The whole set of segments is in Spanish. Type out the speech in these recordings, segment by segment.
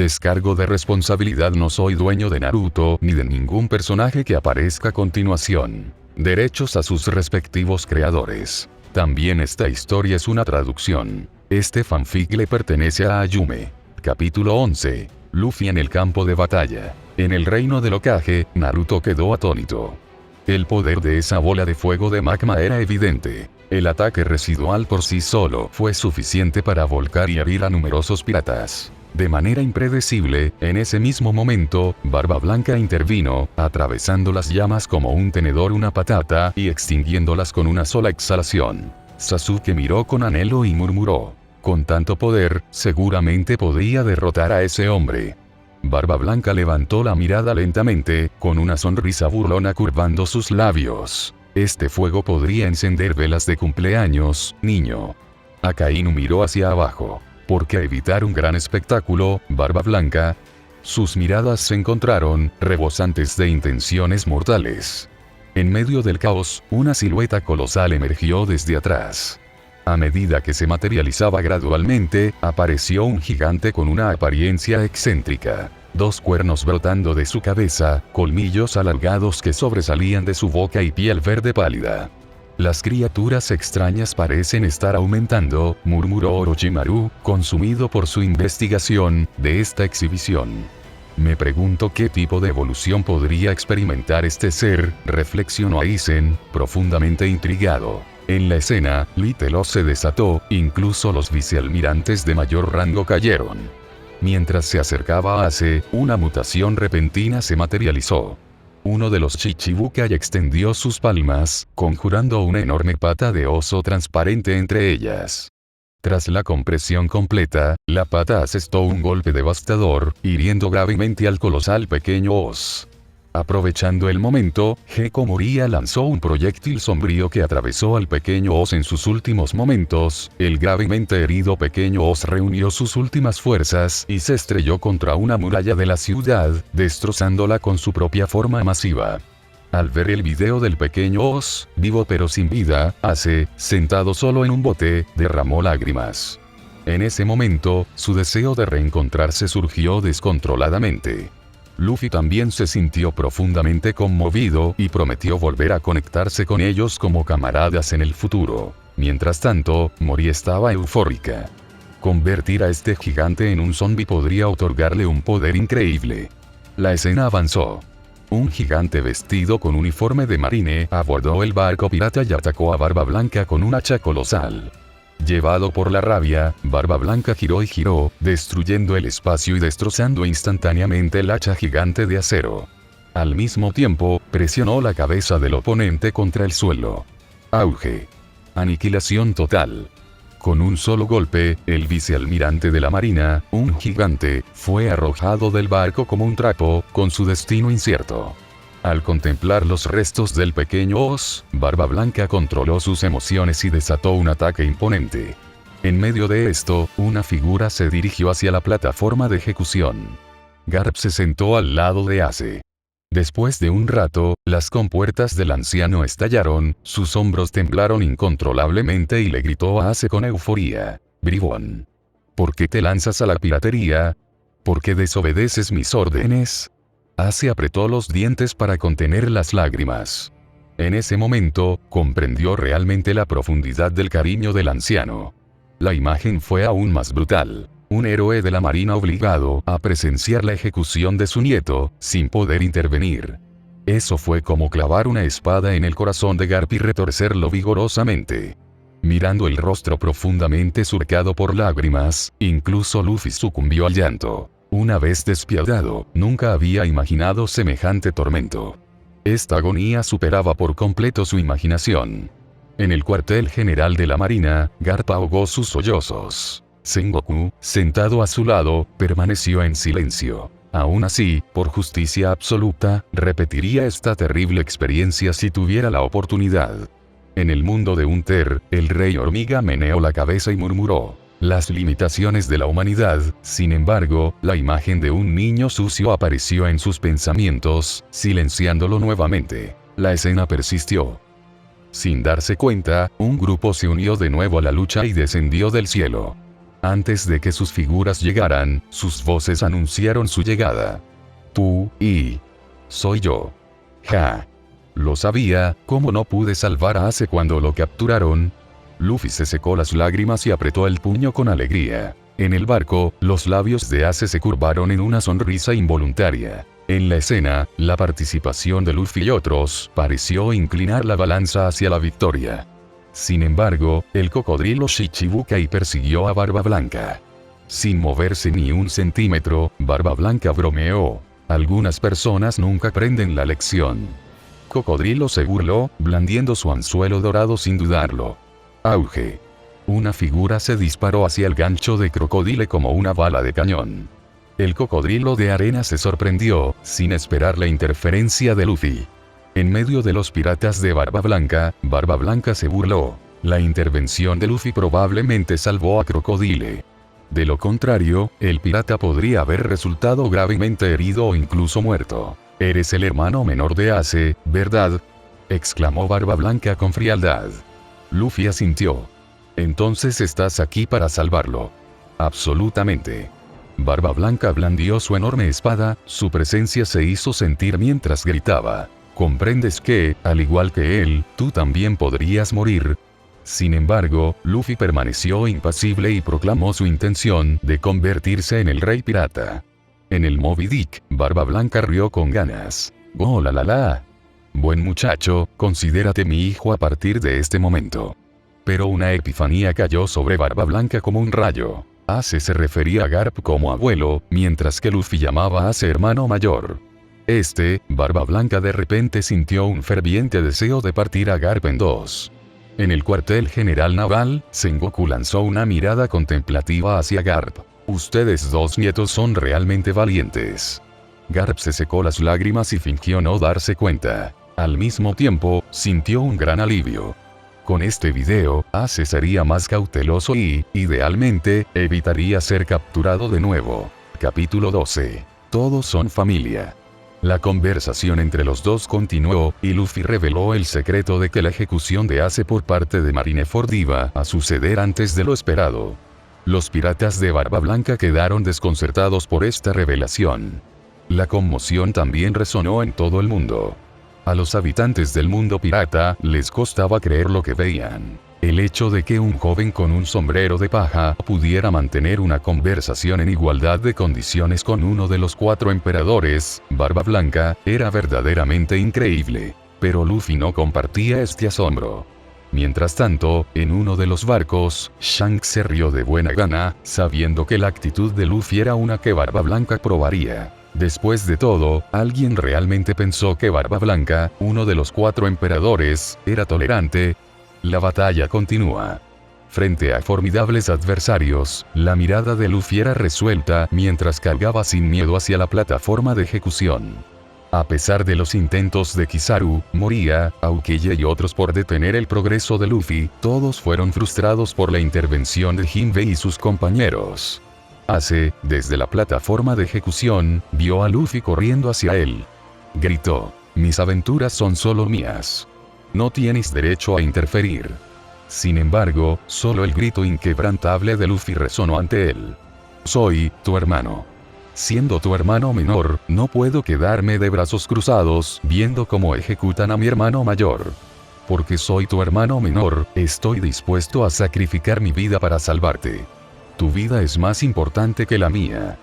Descargo de responsabilidad: no soy dueño de Naruto ni de ningún personaje que aparezca a continuación. Derechos a sus respectivos creadores. También esta historia es una traducción. Este fanfic le pertenece a Ayume. Capítulo 11. Luffy en el campo de batalla. En el reino del Hokage, Naruto quedó atónito. El poder de esa bola de fuego de magma era evidente. El ataque residual por sí solo fue suficiente para volcar y herir a numerosos piratas. De manera impredecible, en ese mismo momento, Barba Blanca intervino, atravesando las llamas como un tenedor una patata y extinguiéndolas con una sola exhalación. Sasuke miró con anhelo y murmuró: con tanto poder, seguramente podría derrotar a ese hombre. Barba Blanca levantó la mirada lentamente, con una sonrisa burlona curvando sus labios. Este fuego podría encender velas de cumpleaños, niño. Akainu miró hacia abajo. ¿Por qué evitar un gran espectáculo, Barba Blanca? Sus miradas se encontraron, rebosantes de intenciones mortales. En medio del caos, una silueta colosal emergió desde atrás. A medida que se materializaba gradualmente, apareció un gigante con una apariencia excéntrica. 2 cuernos brotando de su cabeza, colmillos alargados que sobresalían de su boca y piel verde pálida. Las criaturas extrañas parecen estar aumentando, murmuró Orochimaru, consumido por su investigación de esta exhibición. Me pregunto qué tipo de evolución podría experimentar este ser, reflexionó Aizen, profundamente intrigado. En la escena, Litelos se desató, incluso los vicealmirantes de mayor rango cayeron. Mientras se acercaba a Ace, una mutación repentina se materializó. Uno de los Chichibukai extendió sus palmas, conjurando una enorme pata de oso transparente entre ellas. Tras la compresión completa, la pata asestó un golpe devastador, hiriendo gravemente al colosal pequeño os. Aprovechando el momento, Gekko Moria lanzó un proyectil sombrío que atravesó al pequeño os en sus últimos momentos. El gravemente herido pequeño os reunió sus últimas fuerzas y se estrelló contra una muralla de la ciudad, destrozándola con su propia forma masiva. Al ver el video del pequeño os, vivo pero sin vida, Ace, sentado solo en un bote, derramó lágrimas. En ese momento, su deseo de reencontrarse surgió descontroladamente. Luffy también se sintió profundamente conmovido y prometió volver a conectarse con ellos como camaradas en el futuro. Mientras tanto, Mori estaba eufórica. Convertir a este gigante en un zombie podría otorgarle un poder increíble. La escena avanzó. Un gigante vestido con uniforme de marine abordó el barco pirata y atacó a Barba Blanca con un hacha colosal. Llevado por la rabia, Barba Blanca giró y giró, destruyendo el espacio y destrozando instantáneamente el hacha gigante de acero. Al mismo tiempo, presionó la cabeza del oponente contra el suelo. Auge. Aniquilación total. Con un solo golpe, el vicealmirante de la marina, un gigante, fue arrojado del barco como un trapo, con su destino incierto. Al contemplar los restos del pequeño os, Barba Blanca controló sus emociones y desató un ataque imponente. En medio de esto, una figura se dirigió hacia la plataforma de ejecución. Garp se sentó al lado de Ace. Después de un rato, las compuertas del anciano estallaron, sus hombros temblaron incontrolablemente y le gritó a Ace con euforía: «Bribón, ¿por qué te lanzas a la piratería? ¿Por qué desobedeces mis órdenes?» Ace apretó los dientes para contener las lágrimas. En ese momento, comprendió realmente la profundidad del cariño del anciano. La imagen fue aún más brutal. Un héroe de la marina obligado a presenciar la ejecución de su nieto, sin poder intervenir. Eso fue como clavar una espada en el corazón de Garp y retorcerlo vigorosamente. Mirando el rostro profundamente surcado por lágrimas, incluso Luffy sucumbió al llanto. Una vez despiadado, nunca había imaginado semejante tormento. Esta agonía superaba por completo su imaginación. En el cuartel general de la marina, Garp ahogó sus sollozos. Sengoku, sentado a su lado, permaneció en silencio. Aún así, por justicia absoluta, repetiría esta terrible experiencia si tuviera la oportunidad. En el mundo de Unter, el rey hormiga meneó la cabeza y murmuró: «Las limitaciones de la humanidad». Sin embargo, la imagen de un niño sucio apareció en sus pensamientos, silenciándolo nuevamente. La escena persistió. Sin darse cuenta, un grupo se unió de nuevo a la lucha y descendió del cielo. Antes de que sus figuras llegaran, sus voces anunciaron su llegada. Tú, y... soy yo. Ja. Lo sabía, ¿cómo no pude salvar a Ace cuando lo capturaron? Luffy se secó las lágrimas y apretó el puño con alegría. En el barco, los labios de Ace se curvaron en una sonrisa involuntaria. En la escena, la participación de Luffy y otros pareció inclinar la balanza hacia la victoria. Sin embargo, el cocodrilo Shichibukai persiguió a Barba Blanca. Sin moverse ni un centímetro, Barba Blanca bromeó. Algunas personas nunca aprenden la lección. Cocodrilo se burló, blandiendo su anzuelo dorado sin dudarlo. Auge. Una figura se disparó hacia el gancho de Crocodile como una bala de cañón. El cocodrilo de arena se sorprendió, sin esperar la interferencia de Luffy. En medio de los piratas de Barba Blanca se burló. La intervención de Luffy probablemente salvó a Crocodile. De lo contrario, el pirata podría haber resultado gravemente herido o incluso muerto. «Eres el hermano menor de Ace, ¿verdad?», exclamó Barba Blanca con frialdad. Luffy asintió. «Entonces estás aquí para salvarlo». «Absolutamente». Barba Blanca blandió su enorme espada, su presencia se hizo sentir mientras gritaba. «¿Comprendes que, al igual que él, tú también podrías morir?». Sin embargo, Luffy permaneció impasible y proclamó su intención de convertirse en el rey pirata. En el Moby Dick, Barba Blanca rió con ganas. «Oh la la la. Buen muchacho, considérate mi hijo a partir de este momento». Pero una epifanía cayó sobre Barba Blanca como un rayo. Ace se refería a Garp como abuelo, mientras que Luffy llamaba a Ace hermano mayor. Barba Blanca de repente sintió un ferviente deseo de partir a Garp en dos. En el cuartel general naval, Sengoku lanzó una mirada contemplativa hacia Garp. «Ustedes dos nietos son realmente valientes». Garp se secó las lágrimas y fingió no darse cuenta. Al mismo tiempo, sintió un gran alivio. Con este video, Ace sería más cauteloso y, idealmente, evitaría ser capturado de nuevo. Capítulo 12. Todos son familia. La conversación entre los dos continuó, y Luffy reveló el secreto de que la ejecución de Ace por parte de Marineford iba a suceder antes de lo esperado. Los piratas de Barba Blanca quedaron desconcertados por esta revelación. La conmoción también resonó en todo el mundo. A los habitantes del mundo pirata les costaba creer lo que veían. El hecho de que un joven con un sombrero de paja pudiera mantener una conversación en igualdad de condiciones con uno de los 4 emperadores, Barba Blanca, era verdaderamente increíble. Pero Luffy no compartía este asombro. Mientras tanto, en uno de los barcos, Shanks se rió de buena gana, sabiendo que la actitud de Luffy era una que Barba Blanca probaría. Después de todo, ¿alguien realmente pensó que Barba Blanca, uno de los 4 emperadores, era tolerante? La batalla continúa. Frente a formidables adversarios, la mirada de Luffy era resuelta mientras cargaba sin miedo hacia la plataforma de ejecución. A pesar de los intentos de Kizaru, Moria, Aokiji y otros por detener el progreso de Luffy, todos fueron frustrados por la intervención de Jinbei y sus compañeros. Ace, desde la plataforma de ejecución, vio a Luffy corriendo hacia él. Gritó: «Mis aventuras son solo mías. No tienes derecho a interferir». Sin embargo, solo el grito inquebrantable de Luffy resonó ante él. «Soy tu hermano. Siendo tu hermano menor, no puedo quedarme de brazos cruzados viendo cómo ejecutan a mi hermano mayor. Porque soy tu hermano menor, estoy dispuesto a sacrificar mi vida para salvarte. Tu vida es más importante que la mía».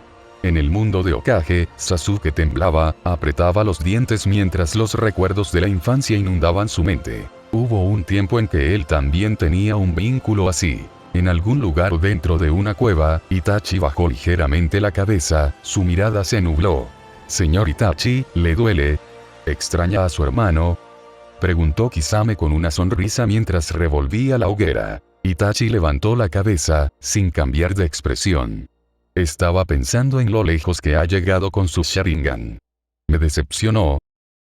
En el mundo de Hokage, Sasuke temblaba, apretaba los dientes mientras los recuerdos de la infancia inundaban su mente. Hubo un tiempo en que él también tenía un vínculo así. En algún lugar dentro de una cueva, Itachi bajó ligeramente la cabeza, su mirada se nubló. «Señor Itachi, ¿le duele? ¿Extraña a su hermano?», preguntó Kisame con una sonrisa mientras revolvía la hoguera. Itachi levantó la cabeza, sin cambiar de expresión. Estaba pensando en lo lejos que ha llegado con su Sharingan. Me decepcionó.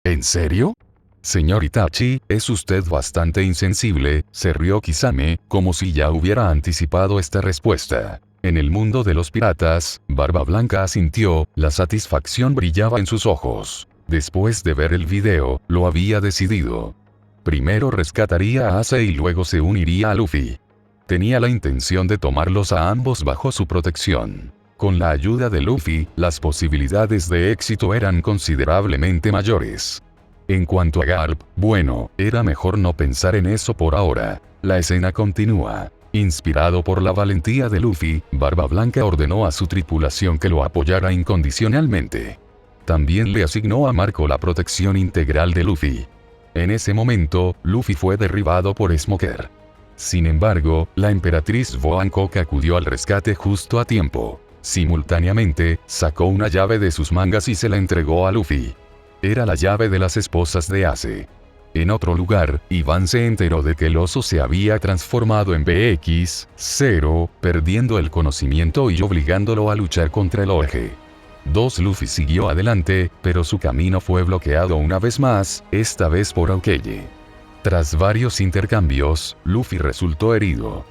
¿En serio? Señor Itachi, es usted bastante insensible, se rió Kisame, como si ya hubiera anticipado esta respuesta. En el mundo de los piratas, Barba Blanca asintió, la satisfacción brillaba en sus ojos. Después de ver el video, lo había decidido. Primero rescataría a Ace y luego se uniría a Luffy. Tenía la intención de tomarlos a ambos bajo su protección. Con la ayuda de Luffy, las posibilidades de éxito eran considerablemente mayores. En cuanto a Garp, bueno, era mejor no pensar en eso por ahora. La escena continúa. Inspirado por la valentía de Luffy, Barba Blanca ordenó a su tripulación que lo apoyara incondicionalmente. También le asignó a Marco la protección integral de Luffy. En ese momento, Luffy fue derribado por Smoker. Sin embargo, la emperatriz Boa Hancock acudió al rescate justo a tiempo. Simultáneamente, sacó una llave de sus mangas y se la entregó a Luffy. Era la llave de las esposas de Ace. En otro lugar, Ivan se enteró de que el oso se había transformado en BX-0, perdiendo el conocimiento y obligándolo a luchar contra el Oge. Luffy siguió adelante, pero su camino fue bloqueado una vez más, esta vez por Aokeye. Tras varios intercambios, Luffy resultó herido.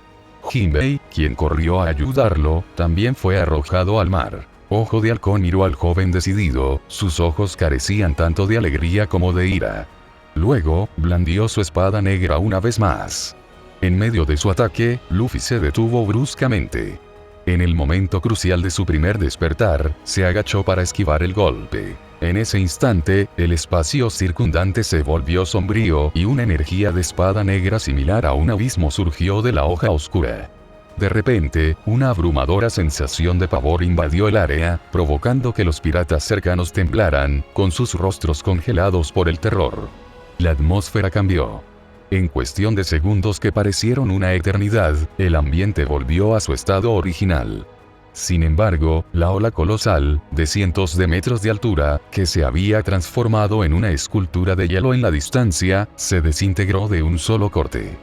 Jinbei, quien corrió a ayudarlo, también fue arrojado al mar. Ojo de Halcón miró al joven decidido, sus ojos carecían tanto de alegría como de ira. Luego, blandió su espada negra una vez más. En medio de su ataque, Luffy se detuvo bruscamente. En el momento crucial de su primer despertar, se agachó para esquivar el golpe. En ese instante, el espacio circundante se volvió sombrío y una energía de espada negra similar a un abismo surgió de la hoja oscura. De repente, una abrumadora sensación de pavor invadió el área, provocando que los piratas cercanos temblaran, con sus rostros congelados por el terror. La atmósfera cambió. En cuestión de segundos que parecieron una eternidad, el ambiente volvió a su estado original. Sin embargo, la ola colosal, de cientos de metros de altura, que se había transformado en una escultura de hielo en la distancia, se desintegró de un solo corte.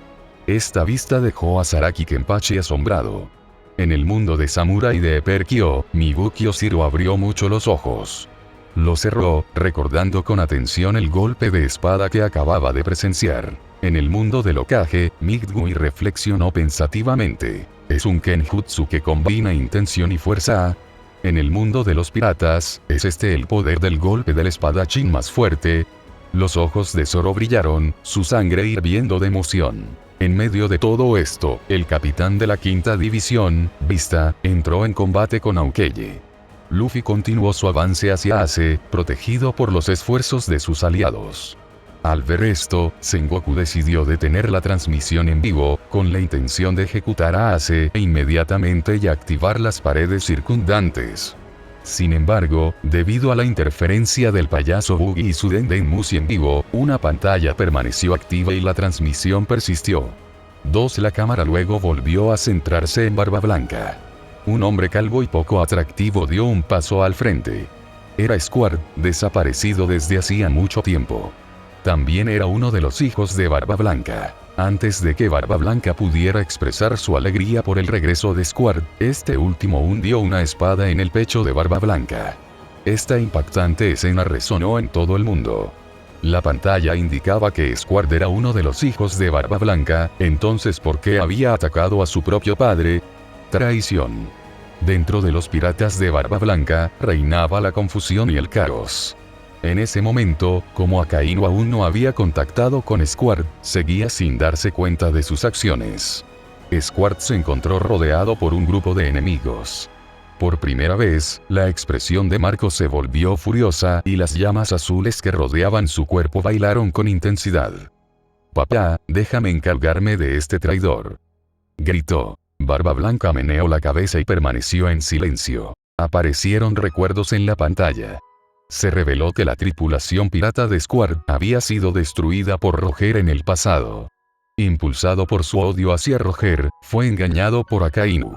Esta vista dejó a Saraki Kenpachi asombrado. En el mundo de Samurai de Perkyo, Mibuki Oshiro abrió mucho los ojos. Lo cerró, recordando con atención el golpe de espada que acababa de presenciar. En el mundo del Hokage, Midgui reflexionó pensativamente. ¿Es un Kenjutsu que combina intención y fuerza? En el mundo de los piratas, ¿es este el poder del golpe del espadachín más fuerte? Los ojos de Zoro brillaron, su sangre hirviendo de emoción. En medio de todo esto, el capitán de la quinta división, Vista, entró en combate con Aokeye. Luffy continuó su avance hacia Ace, protegido por los esfuerzos de sus aliados. Al ver esto, Sengoku decidió detener la transmisión en vivo, con la intención de ejecutar a Ace inmediatamente y activar las paredes circundantes. Sin embargo, debido a la interferencia del payaso Buggy y su Dendenmushi en vivo, una pantalla permaneció activa y la transmisión persistió. La cámara luego volvió a centrarse en Barba Blanca. Un hombre calvo y poco atractivo dio un paso al frente. Era Squard, desaparecido desde hacía mucho tiempo. También era uno de los hijos de Barba Blanca. Antes de que Barba Blanca pudiera expresar su alegría por el regreso de Squard, este último hundió una espada en el pecho de Barba Blanca. Esta impactante escena resonó en todo el mundo. La pantalla indicaba que Squard era uno de los hijos de Barba Blanca, entonces ¿por qué había atacado a su propio padre? Traición. Dentro de los piratas de Barba Blanca, reinaba la confusión y el caos. En ese momento, como Akainu aún no había contactado con Squard, seguía sin darse cuenta de sus acciones. Squard se encontró rodeado por un grupo de enemigos. Por primera vez, la expresión de Marco se volvió furiosa y las llamas azules que rodeaban su cuerpo bailaron con intensidad. «Papá, déjame encargarme de este traidor», gritó. Barba Blanca meneó la cabeza y permaneció en silencio. Aparecieron recuerdos en la pantalla. Se reveló que la tripulación pirata de Squard había sido destruida por Roger en el pasado. Impulsado por su odio hacia Roger, fue engañado por Akainu.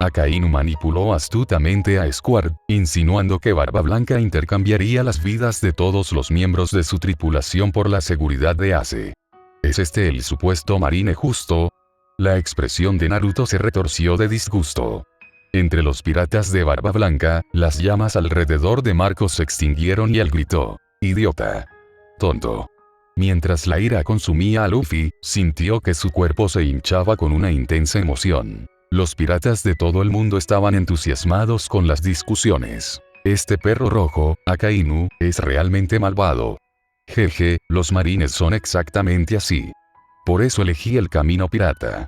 Akainu manipuló astutamente a Squard, insinuando que Barba Blanca intercambiaría las vidas de todos los miembros de su tripulación por la seguridad de Ace. ¿Es este el supuesto marine justo? La expresión de Naruto se retorció de disgusto. Entre los piratas de Barba Blanca, las llamas alrededor de Marcos se extinguieron y él gritó: «¡Idiota! ¡Tonto!». Mientras la ira consumía a Luffy, sintió que su cuerpo se hinchaba con una intensa emoción. Los piratas de todo el mundo estaban entusiasmados con las discusiones. «Este perro rojo, Akainu, es realmente malvado. Jeje, los marines son exactamente así. Por eso elegí el camino pirata».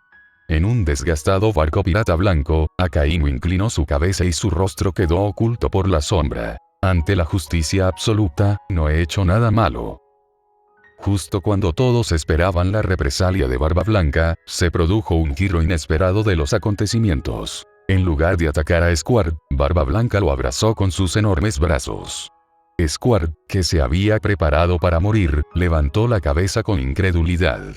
En un desgastado barco pirata blanco, Akainu inclinó su cabeza y su rostro quedó oculto por la sombra. Ante la justicia absoluta, no he hecho nada malo. Justo cuando todos esperaban la represalia de Barba Blanca, se produjo un giro inesperado de los acontecimientos. En lugar de atacar a Squard, Barba Blanca lo abrazó con sus enormes brazos. Squard, que se había preparado para morir, levantó la cabeza con incredulidad.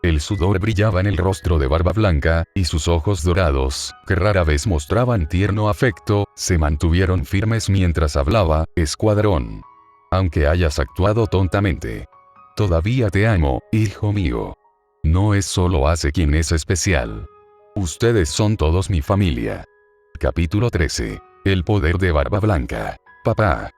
El sudor brillaba en el rostro de Barba Blanca, y sus ojos dorados, que rara vez mostraban tierno afecto, se mantuvieron firmes mientras hablaba. Escuadrón. Aunque hayas actuado tontamente, todavía te amo, hijo mío. No es solo Ace quien es especial. Ustedes son todos mi familia. Capítulo 13. El poder de Barba Blanca. Papá.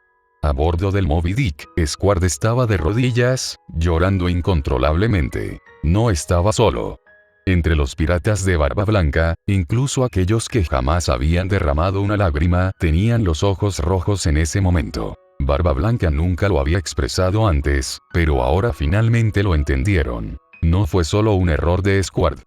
A bordo del Moby Dick, Squard estaba de rodillas, llorando incontrolablemente. No estaba solo. Entre los piratas de Barba Blanca, incluso aquellos que jamás habían derramado una lágrima, tenían los ojos rojos en ese momento. Barba Blanca nunca lo había expresado antes, pero ahora finalmente lo entendieron. No fue solo un error de Squard.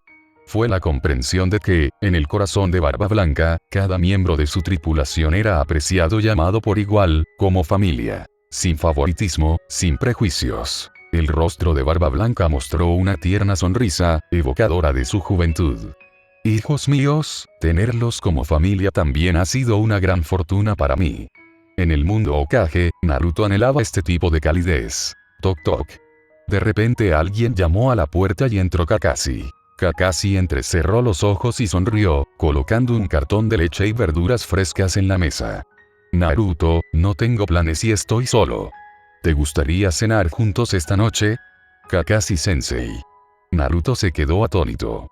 Fue la comprensión de que, en el corazón de Barba Blanca, cada miembro de su tripulación era apreciado y amado por igual, como familia. Sin favoritismo, sin prejuicios. El rostro de Barba Blanca mostró una tierna sonrisa, evocadora de su juventud. Hijos míos, tenerlos como familia también ha sido una gran fortuna para mí. En el mundo Hokage, Naruto anhelaba este tipo de calidez. Toc toc. De repente alguien llamó a la puerta y entró Kakashi. Kakashi entrecerró los ojos y sonrió, colocando un cartón de leche y verduras frescas en la mesa. Naruto, no tengo planes y estoy solo. ¿Te gustaría cenar juntos esta noche? Kakashi-sensei. Naruto se quedó atónito.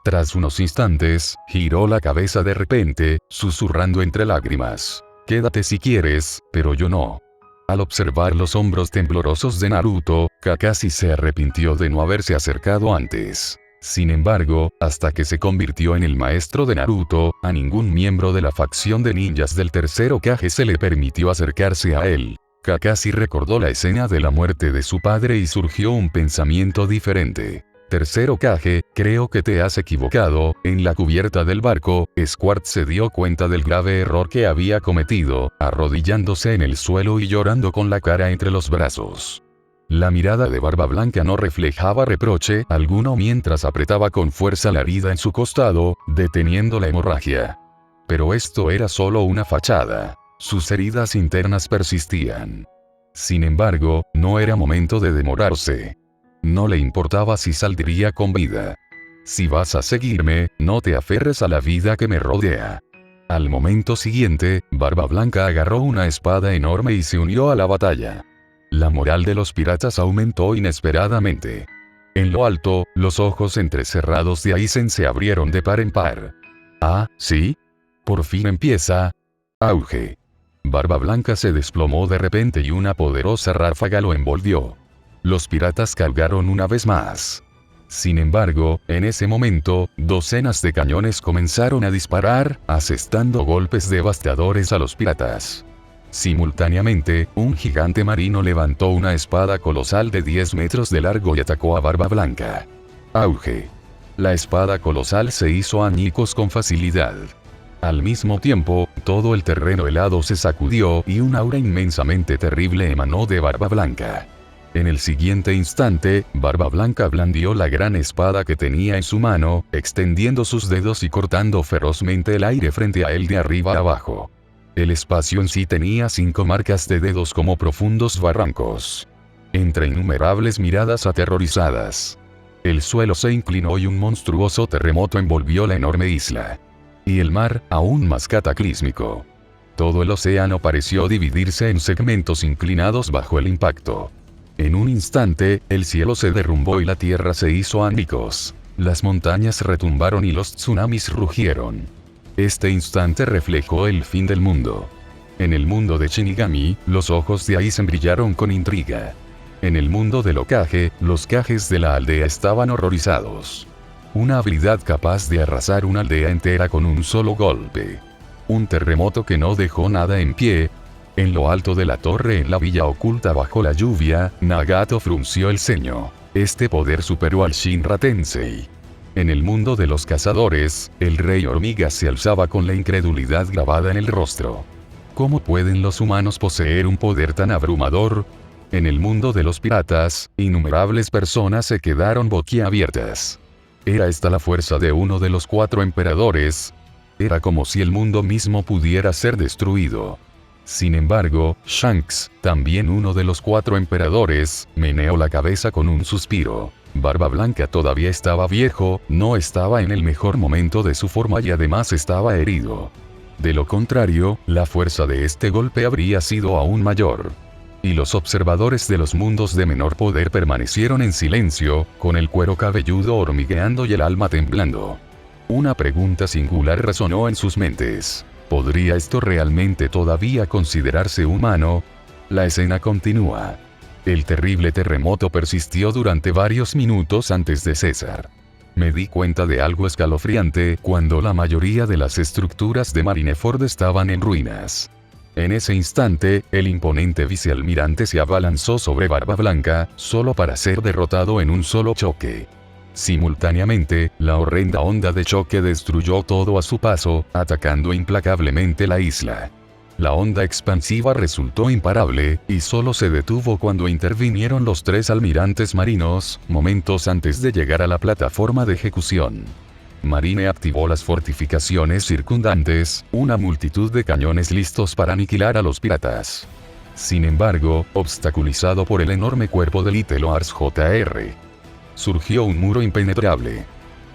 Tras unos instantes, giró la cabeza de repente, susurrando entre lágrimas. Quédate si quieres, pero yo no. Al observar los hombros temblorosos de Naruto, Kakashi se arrepintió de no haberse acercado antes. Sin embargo, hasta que se convirtió en el maestro de Naruto, a ningún miembro de la facción de ninjas del tercer Hokage se le permitió acercarse a él. Kakashi recordó la escena de la muerte de su padre y surgió un pensamiento diferente. Tercer Hokage, creo que te has equivocado. En la cubierta del barco, Squard se dio cuenta del grave error que había cometido, arrodillándose en el suelo y llorando con la cara entre los brazos. La mirada de Barba Blanca no reflejaba reproche alguno mientras apretaba con fuerza la herida en su costado, deteniendo la hemorragia. Pero esto era solo una fachada. Sus heridas internas persistían. Sin embargo, no era momento de demorarse. No le importaba si saldría con vida. Si vas a seguirme, no te aferres a la vida que me rodea. Al momento siguiente, Barba Blanca agarró una espada enorme y se unió a la batalla. La moral de los piratas aumentó inesperadamente. En lo alto, los ojos entrecerrados de Aizen se abrieron de par en par. Ah, ¿sí? Por fin empieza. Auge. Barba Blanca se desplomó de repente y una poderosa ráfaga lo envolvió. Los piratas cargaron una vez más. Sin embargo, en ese momento, docenas de cañones comenzaron a disparar, asestando golpes devastadores a los piratas. Simultáneamente, un gigante marino levantó una espada colosal de 10 metros de largo y atacó a Barba Blanca. Auge. La espada colosal se hizo añicos con facilidad. Al mismo tiempo, todo el terreno helado se sacudió y un aura inmensamente terrible emanó de Barba Blanca. En el siguiente instante, Barba Blanca blandió la gran espada que tenía en su mano, extendiendo sus dedos y cortando ferozmente el aire frente a él de arriba a abajo. El espacio en sí tenía 5 marcas de dedos como profundos barrancos. Entre innumerables miradas aterrorizadas. El suelo se inclinó y un monstruoso terremoto envolvió la enorme isla. Y el mar, aún más cataclísmico. Todo el océano pareció dividirse en segmentos inclinados bajo el impacto. En un instante, el cielo se derrumbó y la tierra se hizo añicos. Las montañas retumbaron y los tsunamis rugieron. Este instante reflejó el fin del mundo. En el mundo de Shinigami, los ojos de Aizen brillaron con intriga. En el mundo del Hokage, los Kages de la aldea estaban horrorizados. Una habilidad capaz de arrasar una aldea entera con un solo golpe. Un terremoto que no dejó nada en pie. En lo alto de la torre en la villa oculta bajo la lluvia, Nagato frunció el ceño. Este poder superó al Shinra Tensei. En el mundo de los cazadores, el rey hormiga se alzaba con la incredulidad grabada en el rostro. ¿Cómo pueden los humanos poseer un poder tan abrumador? En el mundo de los piratas, innumerables personas se quedaron boquiabiertas. ¿Era esta la fuerza de uno de los 4 emperadores? Era como si el mundo mismo pudiera ser destruido. Sin embargo, Shanks, también uno de los 4 emperadores, meneó la cabeza con un suspiro. Barba Blanca todavía estaba viejo, no estaba en el mejor momento de su forma y además estaba herido. De lo contrario, la fuerza de este golpe habría sido aún mayor. Y los observadores de los mundos de menor poder permanecieron en silencio, con el cuero cabelludo hormigueando y el alma temblando. Una pregunta singular resonó en sus mentes. ¿Podría esto realmente todavía considerarse humano? La escena continúa. El terrible terremoto persistió durante varios minutos antes de cesar. Me di cuenta de algo escalofriante cuando la mayoría de las estructuras de Marineford estaban en ruinas. En ese instante, el imponente vicealmirante se abalanzó sobre Barba Blanca, solo para ser derrotado en un solo choque. Simultáneamente, la horrenda onda de choque destruyó todo a su paso, atacando implacablemente la isla. La onda expansiva resultó imparable, y solo se detuvo cuando intervinieron los 3 almirantes marinos, momentos antes de llegar a la plataforma de ejecución. Marine activó las fortificaciones circundantes, una multitud de cañones listos para aniquilar a los piratas. Sin embargo, obstaculizado por el enorme cuerpo de Little Lars Jr., surgió un muro impenetrable.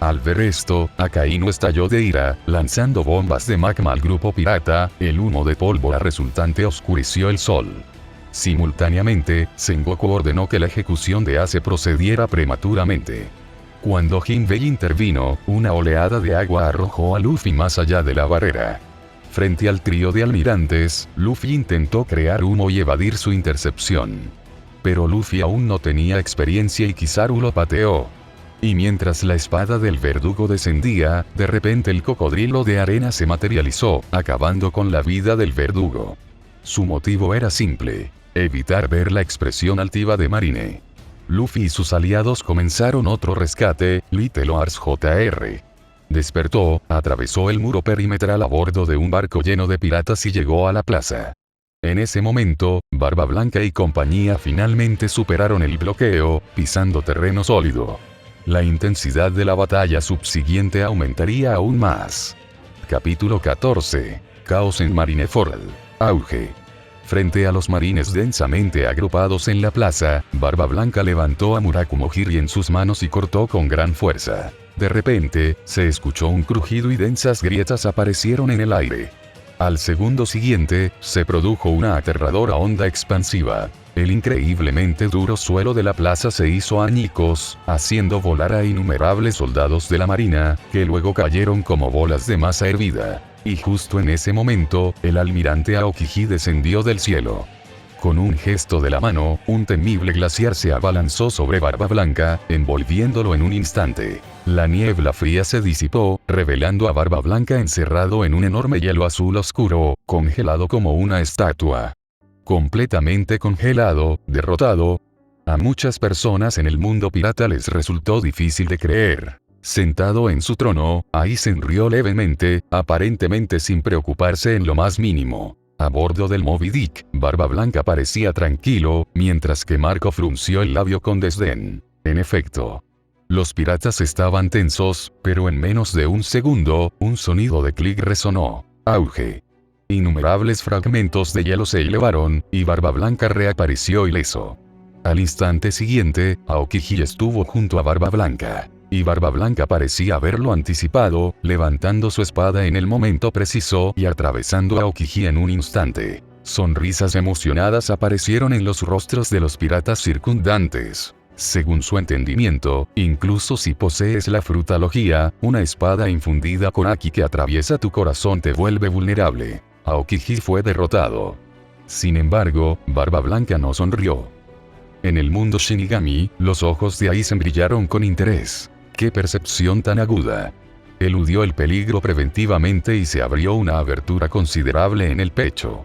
Al ver esto, Akainu estalló de ira, lanzando bombas de magma al grupo pirata. El humo de pólvora resultante oscureció el sol. Simultáneamente, Sengoku ordenó que la ejecución de Ace procediera prematuramente. Cuando Jinbei intervino, una oleada de agua arrojó a Luffy más allá de la barrera. Frente al trío de almirantes, Luffy intentó crear humo y evadir su intercepción. Pero Luffy aún no tenía experiencia y Kizaru lo pateó. Y mientras la espada del verdugo descendía, de repente el cocodrilo de arena se materializó, acabando con la vida del verdugo. Su motivo era simple: evitar ver la expresión altiva de Marine. Luffy y sus aliados comenzaron otro rescate. Little Lars Jr. despertó, atravesó el muro perimetral a bordo de un barco lleno de piratas y llegó a la plaza. En ese momento, Barba Blanca y compañía finalmente superaron el bloqueo, pisando terreno sólido. La intensidad de la batalla subsiguiente aumentaría aún más. Capítulo 14. Caos en Marineford. Auge. Frente a los marines densamente agrupados en la plaza, Barba Blanca levantó a Murakumo-Hiri en sus manos y cortó con gran fuerza. De repente, se escuchó un crujido y densas grietas aparecieron en el aire. Al segundo siguiente, se produjo una aterradora onda expansiva. El increíblemente duro suelo de la plaza se hizo añicos, haciendo volar a innumerables soldados de la marina, que luego cayeron como bolas de masa hervida. Y justo en ese momento, el almirante Aokiji descendió del cielo. Con un gesto de la mano, un temible glaciar se abalanzó sobre Barba Blanca, envolviéndolo en un instante. La niebla fría se disipó, revelando a Barba Blanca encerrado en un enorme hielo azul oscuro, congelado como una estatua. Completamente congelado, derrotado. A muchas personas en el mundo pirata les resultó difícil de creer. Sentado en su trono, Aizen rió levemente, aparentemente sin preocuparse en lo más mínimo. A bordo del Moby Dick, Barba Blanca parecía tranquilo, mientras que Marco frunció el labio con desdén. En efecto, los piratas estaban tensos, pero en menos de un segundo, un sonido de clic resonó. Auge. Innumerables fragmentos de hielo se elevaron, y Barba Blanca reapareció ileso. Al instante siguiente, Aokiji estuvo junto a Barba Blanca. Y Barba Blanca parecía haberlo anticipado, levantando su espada en el momento preciso y atravesando a Aokiji en un instante. Sonrisas emocionadas aparecieron en los rostros de los piratas circundantes. Según su entendimiento, incluso si posees la frutalogía, una espada infundida con Haki que atraviesa tu corazón te vuelve vulnerable. Aokiji fue derrotado. Sin embargo, Barba Blanca no sonrió. En el mundo Shinigami, los ojos de Aizen brillaron con interés. ¡Qué percepción tan aguda! Eludió el peligro preventivamente y se abrió una abertura considerable en el pecho.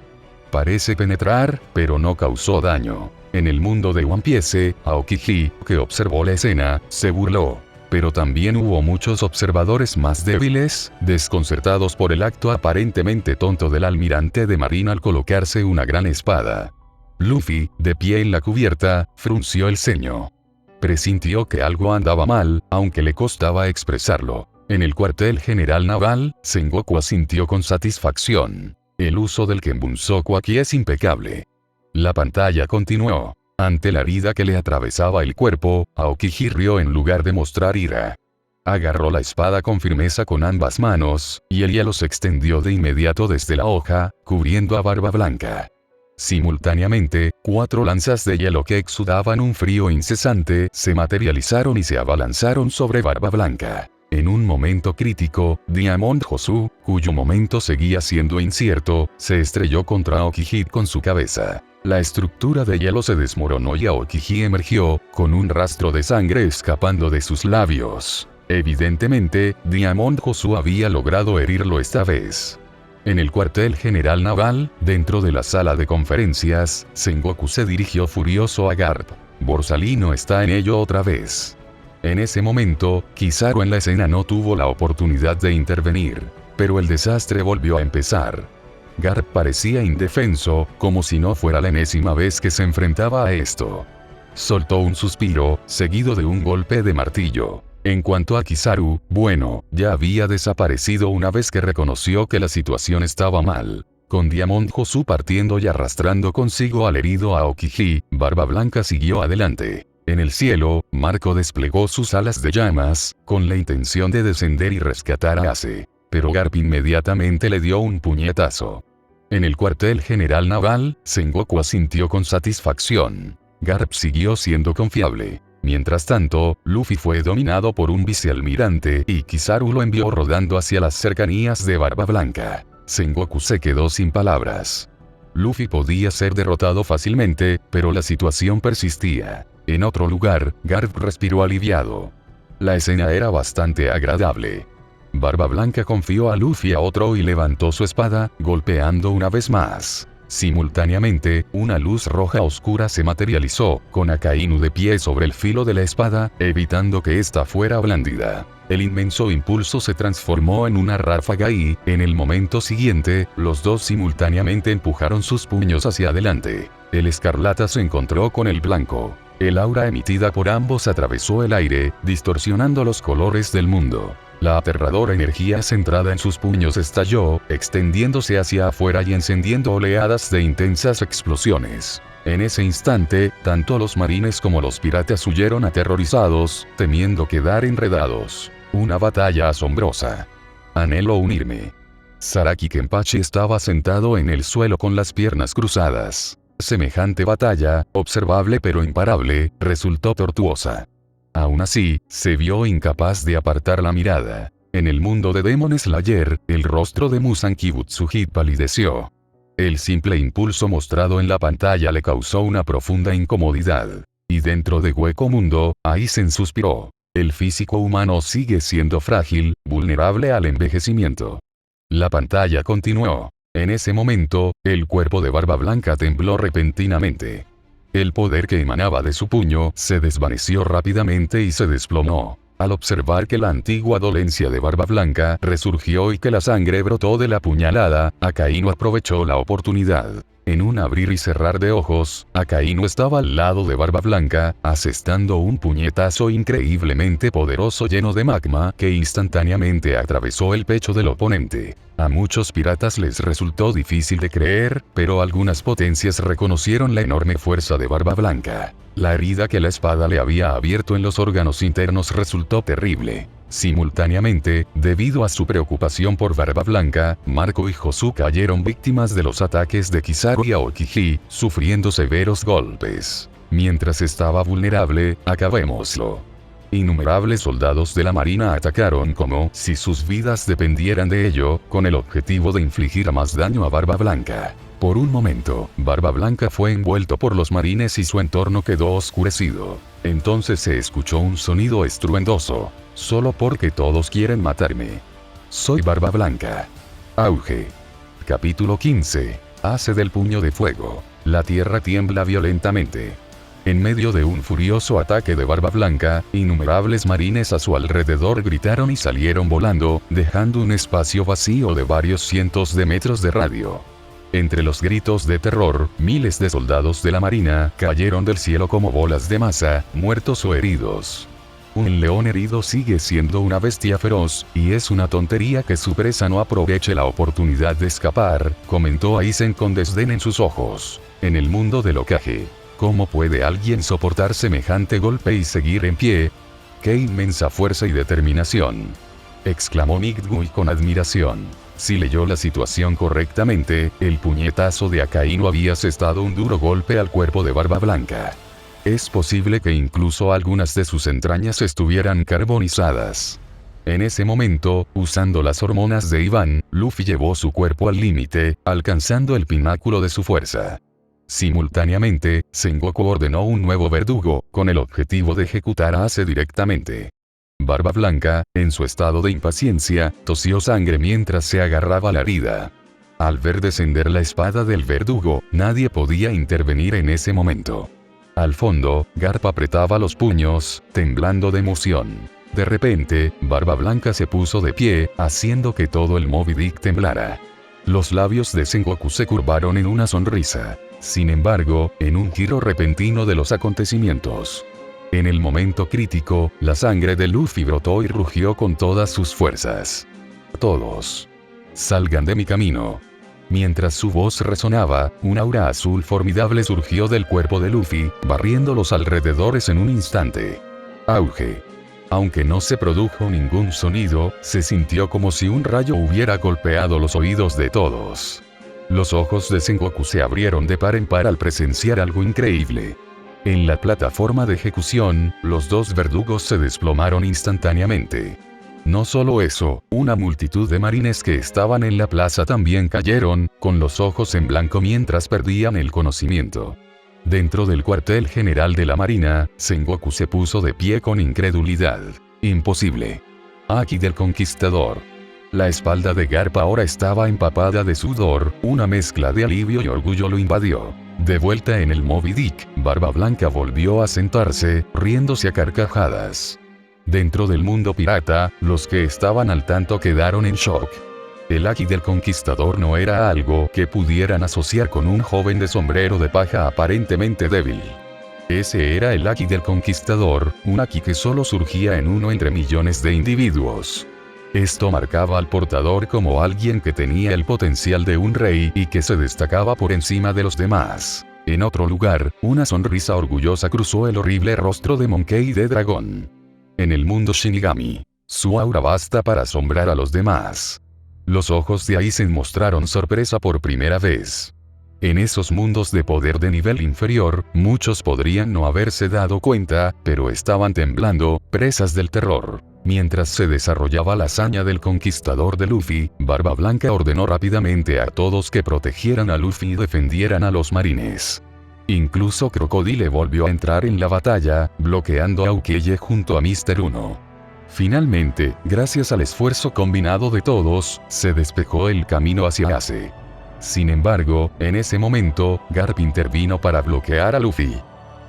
Parece penetrar, pero no causó daño. En el mundo de One Piece, Aokiji, que observó la escena, se burló. pero también hubo muchos observadores más débiles, desconcertados por el acto aparentemente tonto del almirante de marina al colocarse una gran espada. Luffy, de pie en la cubierta, frunció el ceño. Presintió que algo andaba mal, aunque le costaba expresarlo. En el cuartel general naval, Sengoku asintió con satisfacción. El uso del Kenbunsoku aquí es impecable. La pantalla continuó. Ante la herida que le atravesaba el cuerpo, Aokiji rió en lugar de mostrar ira. Agarró la espada con firmeza con ambas manos, y el hielo se extendió de inmediato desde la hoja, cubriendo a Barba Blanca. Simultáneamente, 4 lanzas de hielo que exudaban un frío incesante se materializaron y se abalanzaron sobre Barba Blanca. En un momento crítico, Diamond Josu, cuyo momento seguía siendo incierto, se estrelló contra Aokiji con su cabeza. La estructura de hielo se desmoronó y Aokiji emergió, con un rastro de sangre escapando de sus labios. Evidentemente, Diamond Josu había logrado herirlo esta vez. En el cuartel general naval, dentro de la sala de conferencias, Sengoku se dirigió furioso a Garp. Borsalino está en ello otra vez. En ese momento, Kizaru en la escena no tuvo la oportunidad de intervenir, pero el desastre volvió a empezar. Garp parecía indefenso, como si no fuera la enésima vez que se enfrentaba a esto. Soltó un suspiro, seguido de un golpe de martillo. En cuanto a Kizaru, bueno, ya había desaparecido una vez que reconoció que la situación estaba mal. Con Diamond Josu partiendo y arrastrando consigo al herido Aokiji, Barba Blanca siguió adelante. En el cielo, Marco desplegó sus alas de llamas, con la intención de descender y rescatar a Ace. Pero Garp inmediatamente le dio un puñetazo. En el cuartel general naval, Sengoku asintió con satisfacción. Garp siguió siendo confiable. Mientras tanto, Luffy fue dominado por un vicealmirante y Kizaru lo envió rodando hacia las cercanías de Barba Blanca. Sengoku se quedó sin palabras. Luffy podía ser derrotado fácilmente, pero la situación persistía. En otro lugar, Garp respiró aliviado. La escena era bastante agradable. Barba Blanca confió a Luffy a otro y levantó su espada, golpeando una vez más. Simultáneamente, una luz roja oscura se materializó, con Akainu de pie sobre el filo de la espada, evitando que ésta fuera blandida. El inmenso impulso se transformó en una ráfaga y, en el momento siguiente, los dos simultáneamente empujaron sus puños hacia adelante. El escarlata se encontró con el blanco. El aura emitida por ambos atravesó el aire, distorsionando los colores del mundo. La aterradora energía centrada en sus puños estalló, extendiéndose hacia afuera y encendiendo oleadas de intensas explosiones. En ese instante, tanto los marines como los piratas huyeron aterrorizados, temiendo quedar enredados. Una batalla asombrosa. Anhelo unirme. Saraki Kenpachi estaba sentado en el suelo con las piernas cruzadas. Semejante batalla, observable pero imparable, resultó tortuosa. Aún así, se vio incapaz de apartar la mirada. En el mundo de Demon Slayer, el rostro de Musashi Butsuji palideció. El simple impulso mostrado en la pantalla le causó una profunda incomodidad. Y dentro de Hueco Mundo, Aizen suspiró. El físico humano sigue siendo frágil, vulnerable al envejecimiento. La pantalla continuó. En ese momento, el cuerpo de Barba Blanca tembló repentinamente. El poder que emanaba de su puño se desvaneció rápidamente y se desplomó. Al observar que la antigua dolencia de Barba Blanca resurgió y que la sangre brotó de la puñalada, Akainu aprovechó la oportunidad. En un abrir y cerrar de ojos, Akainu estaba al lado de Barba Blanca, asestando un puñetazo increíblemente poderoso lleno de magma que instantáneamente atravesó el pecho del oponente. A muchos piratas les resultó difícil de creer, pero algunas potencias reconocieron la enorme fuerza de Barba Blanca. La herida que la espada le había abierto en los órganos internos resultó terrible. Simultáneamente, debido a su preocupación por Barba Blanca, Marco y Josu cayeron víctimas de los ataques de Kizaru y Aokiji, sufriendo severos golpes. Mientras estaba vulnerable, acabémoslo. Innumerables soldados de la marina atacaron como si sus vidas dependieran de ello, con el objetivo de infligir más daño a Barba Blanca. Por un momento, Barba Blanca fue envuelto por los marines y su entorno quedó oscurecido. Entonces se escuchó un sonido estruendoso. Solo porque todos quieren matarme. Soy Barba Blanca. Auge. Capítulo 15. Hace del puño de fuego. La tierra tiembla violentamente. En medio de un furioso ataque de Barba Blanca, innumerables marines a su alrededor gritaron y salieron volando, dejando un espacio vacío de varios cientos de metros de radio. Entre los gritos de terror, miles de soldados de la marina cayeron del cielo como bolas de masa, muertos o heridos. Un león herido sigue siendo una bestia feroz, y es una tontería que su presa no aproveche la oportunidad de escapar, comentó Aizen con desdén en sus ojos. En el mundo del Hokage, ¿cómo puede alguien soportar semejante golpe y seguir en pie? ¡Qué inmensa fuerza y determinación!, exclamó Migui con admiración. Si leyó la situación correctamente, el puñetazo de Akainu había asestado un duro golpe al cuerpo de Barba Blanca. Es posible que incluso algunas de sus entrañas estuvieran carbonizadas. En ese momento, usando las hormonas de Ivan, Luffy llevó su cuerpo al límite, alcanzando el pináculo de su fuerza. Simultáneamente, Sengoku ordenó un nuevo verdugo, con el objetivo de ejecutar a Ace directamente. Barba Blanca, en su estado de impaciencia, tosió sangre mientras se agarraba la herida. Al ver descender la espada del verdugo, nadie podía intervenir en ese momento. Al fondo, Garp apretaba los puños, temblando de emoción. De repente, Barba Blanca se puso de pie, haciendo que todo el Moby Dick temblara. Los labios de Sengoku se curvaron en una sonrisa. Sin embargo, en un giro repentino de los acontecimientos. En el momento crítico, la sangre de Luffy brotó y rugió con todas sus fuerzas. Todos. Salgan de mi camino. Mientras su voz resonaba, un aura azul formidable surgió del cuerpo de Luffy, barriendo los alrededores en un instante. Auge. Aunque no se produjo ningún sonido, se sintió como si un rayo hubiera golpeado los oídos de todos. Los ojos de Sengoku se abrieron de par en par al presenciar algo increíble. En la plataforma de ejecución, los dos verdugos se desplomaron instantáneamente. No solo eso, una multitud de marines que estaban en la plaza también cayeron, con los ojos en blanco mientras perdían el conocimiento. Dentro del cuartel general de la marina, Sengoku se puso de pie con incredulidad. Imposible. Haki del Conquistador. La espalda de Garp ahora estaba empapada de sudor, una mezcla de alivio y orgullo lo invadió. De vuelta en el Moby Dick, Barba Blanca volvió a sentarse, riéndose a carcajadas. Dentro del mundo pirata, los que estaban al tanto quedaron en shock. El Haki del Conquistador no era algo que pudieran asociar con un joven de sombrero de paja aparentemente débil. Ese era el Haki del Conquistador, un Haki que solo surgía en uno entre millones de individuos. Esto marcaba al portador como alguien que tenía el potencial de un rey y que se destacaba por encima de los demás. En otro lugar, una sonrisa orgullosa cruzó el horrible rostro de Monkey D. Dragón. En el mundo Shinigami, su aura basta para asombrar a los demás. Los ojos de Aizen mostraron sorpresa por primera vez. En esos mundos de poder de nivel inferior, muchos podrían no haberse dado cuenta, pero estaban temblando, presas del terror. Mientras se desarrollaba la hazaña del conquistador de Luffy, Barba Blanca ordenó rápidamente a todos que protegieran a Luffy y defendieran a los marines. Incluso Crocodile volvió a entrar en la batalla, bloqueando a Ukeye junto a Mr. Uno. Finalmente, gracias al esfuerzo combinado de todos, se despejó el camino hacia Ace. Sin embargo, en ese momento, Garp intervino para bloquear a Luffy.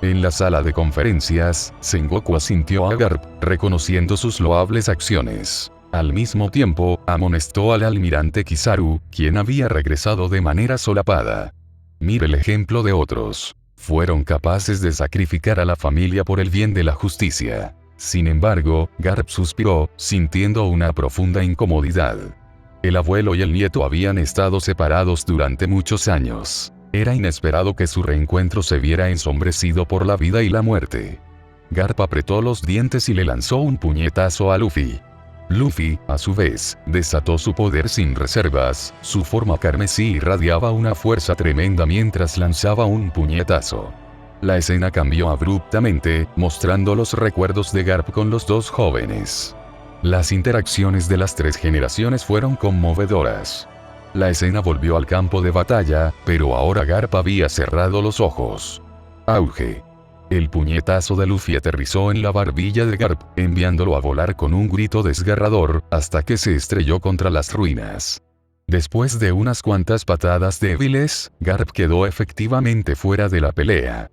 En la sala de conferencias, Sengoku asintió a Garp, reconociendo sus loables acciones. Al mismo tiempo, amonestó al almirante Kizaru, quien había regresado de manera solapada. Mire el ejemplo de otros. Fueron capaces de sacrificar a la familia por el bien de la justicia. Sin embargo, Garp suspiró, sintiendo una profunda incomodidad. El abuelo y el nieto habían estado separados durante muchos años. Era inesperado que su reencuentro se viera ensombrecido por la vida y la muerte. Garp apretó los dientes y le lanzó un puñetazo a Luffy. Luffy, a su vez, desató su poder sin reservas, su forma carmesí irradiaba una fuerza tremenda mientras lanzaba un puñetazo. La escena cambió abruptamente, mostrando los recuerdos de Garp con los dos jóvenes. Las interacciones de las tres generaciones fueron conmovedoras. La escena volvió al campo de batalla, pero ahora Garp había cerrado los ojos. Auge. El puñetazo de Luffy aterrizó en la barbilla de Garp, enviándolo a volar con un grito desgarrador, hasta que se estrelló contra las ruinas. Después de unas cuantas patadas débiles, Garp quedó efectivamente fuera de la pelea.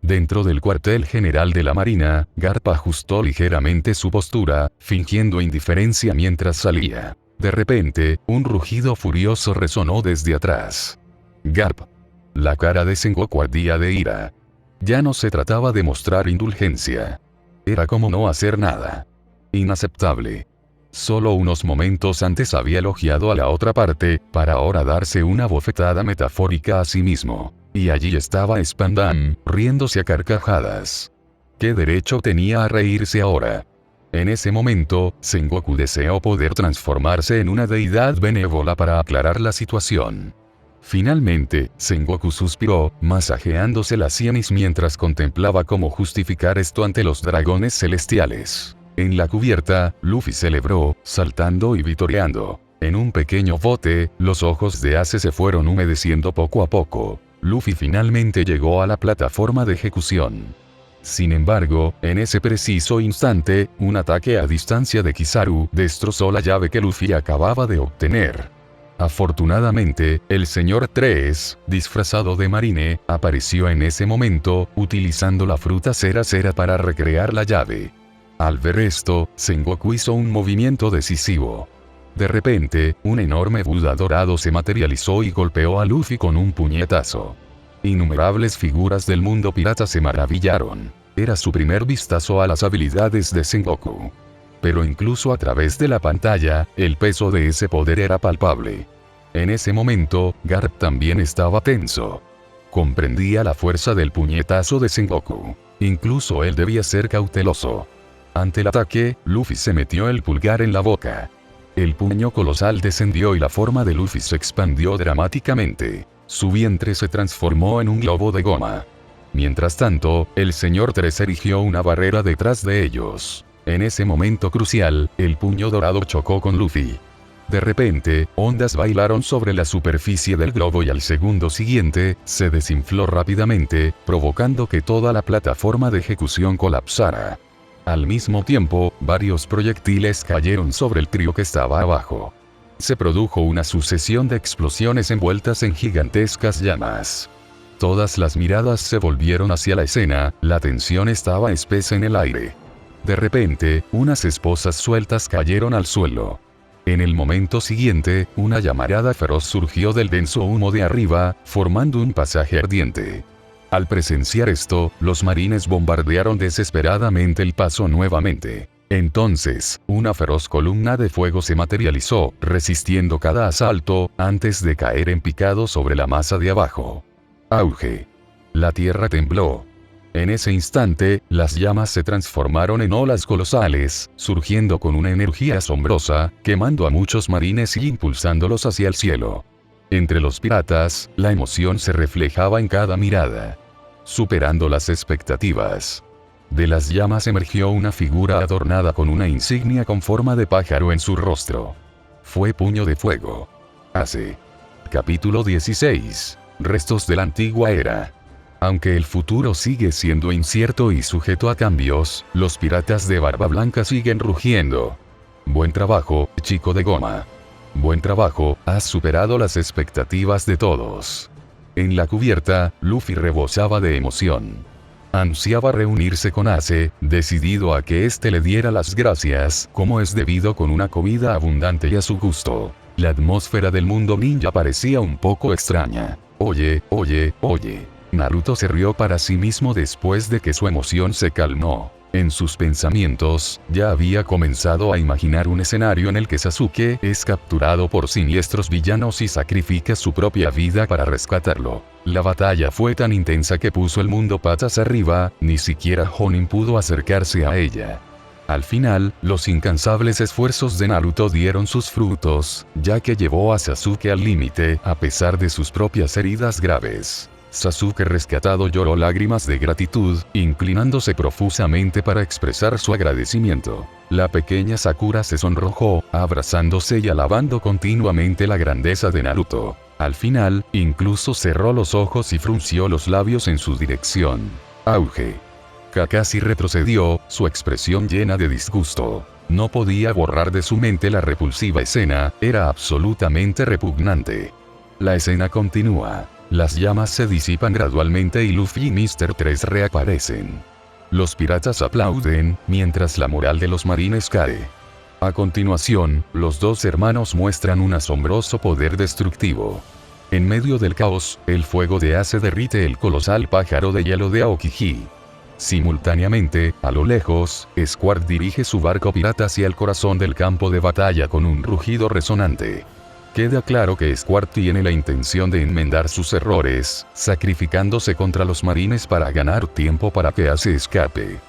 Dentro del cuartel general de la Marina, Garp ajustó ligeramente su postura, fingiendo indiferencia mientras salía. De repente, un rugido furioso resonó desde atrás. Garp. La cara de Sengoku ardía de ira. Ya no se trataba de mostrar indulgencia. Era como no hacer nada. Inaceptable. Solo unos momentos antes había elogiado a la otra parte, para ahora darse una bofetada metafórica a sí mismo. Y allí estaba Spandam, riéndose a carcajadas. ¿Qué derecho tenía a reírse ahora? En ese momento, Sengoku deseó poder transformarse en una deidad benévola para aclarar la situación. Finalmente, Sengoku suspiró, masajeándose las sienes mientras contemplaba cómo justificar esto ante los dragones celestiales. En la cubierta, Luffy celebró, saltando y vitoreando. En un pequeño bote, los ojos de Ace se fueron humedeciendo poco a poco. Luffy finalmente llegó a la plataforma de ejecución. Sin embargo, en ese preciso instante, un ataque a distancia de Kizaru destrozó la llave que Luffy acababa de obtener. Afortunadamente, el señor 3, disfrazado de marine, apareció en ese momento, utilizando la fruta cera para recrear la llave. Al ver esto, Sengoku hizo un movimiento decisivo. De repente, un enorme Buda dorado se materializó y golpeó a Luffy con un puñetazo. Innumerables figuras del mundo pirata se maravillaron. Era su primer vistazo a las habilidades de Sengoku. Pero incluso a través de la pantalla, el peso de ese poder era palpable. En ese momento, Garp también estaba tenso. Comprendía la fuerza del puñetazo de Sengoku. Incluso él debía ser cauteloso. Ante el ataque, Luffy se metió el pulgar en la boca. El puño colosal descendió y la forma de Luffy se expandió dramáticamente. Su vientre se transformó en un globo de goma. Mientras tanto, el señor 3 erigió una barrera detrás de ellos. En ese momento crucial, el puño dorado chocó con Luffy. De repente, ondas bailaron sobre la superficie del globo y al segundo siguiente, se desinfló rápidamente, provocando que toda la plataforma de ejecución colapsara. Al mismo tiempo, varios proyectiles cayeron sobre el trío que estaba abajo. Se produjo una sucesión de explosiones envueltas en gigantescas llamas. Todas las miradas se volvieron hacia la escena, la tensión estaba espesa en el aire. De repente, unas esposas sueltas cayeron al suelo. En el momento siguiente, una llamarada feroz surgió del denso humo de arriba, formando un pasaje ardiente. Al presenciar esto, los marines bombardearon desesperadamente el paso nuevamente. Entonces, una feroz columna de fuego se materializó, resistiendo cada asalto, antes de caer en picado sobre la masa de abajo. Auge. La tierra tembló. En ese instante, las llamas se transformaron en olas colosales, surgiendo con una energía asombrosa, quemando a muchos marines y impulsándolos hacia el cielo. Entre los piratas, la emoción se reflejaba en cada mirada. Superando las expectativas. De las llamas emergió una figura adornada con una insignia con forma de pájaro en su rostro. Fue Puño de Fuego. Ace. Capítulo 16. Restos de la antigua era. Aunque el futuro sigue siendo incierto y sujeto a cambios, los piratas de Barba Blanca siguen rugiendo. Buen trabajo, chico de goma. Buen trabajo, has superado las expectativas de todos. En la cubierta, Luffy rebosaba de emoción. Ansiaba reunirse con Ace, decidido a que éste le diera las gracias, como es debido con una comida abundante y a su gusto. La atmósfera del mundo ninja parecía un poco extraña. Oye. Naruto se rió para sí mismo después de que su emoción se calmó. En sus pensamientos, ya había comenzado a imaginar un escenario en el que Sasuke es capturado por siniestros villanos y sacrifica su propia vida para rescatarlo. La batalla fue tan intensa que puso el mundo patas arriba, ni siquiera Jonin pudo acercarse a ella. Al final, los incansables esfuerzos de Naruto dieron sus frutos, ya que llevó a Sasuke al límite, a pesar de sus propias heridas graves. Sasuke rescatado lloró lágrimas de gratitud, inclinándose profusamente para expresar su agradecimiento. La pequeña Sakura se sonrojó, abrazándose y alabando continuamente la grandeza de Naruto. Al final, incluso cerró los ojos y frunció los labios en su dirección. Auge. Kakashi retrocedió, su expresión llena de disgusto. No podía borrar de su mente la repulsiva escena, era absolutamente repugnante. La escena continúa. Las llamas se disipan gradualmente y Luffy y Mr. 3 reaparecen. Los piratas aplauden, mientras la moral de los marines cae. A continuación, los dos hermanos muestran un asombroso poder destructivo. En medio del caos, el fuego de Ace derrite el colosal pájaro de hielo de Aokiji. Simultáneamente, a lo lejos, Squark dirige su barco pirata hacia el corazón del campo de batalla con un rugido resonante. Queda claro que Squark tiene la intención de enmendar sus errores, sacrificándose contra los marines para ganar tiempo para que Ace escape.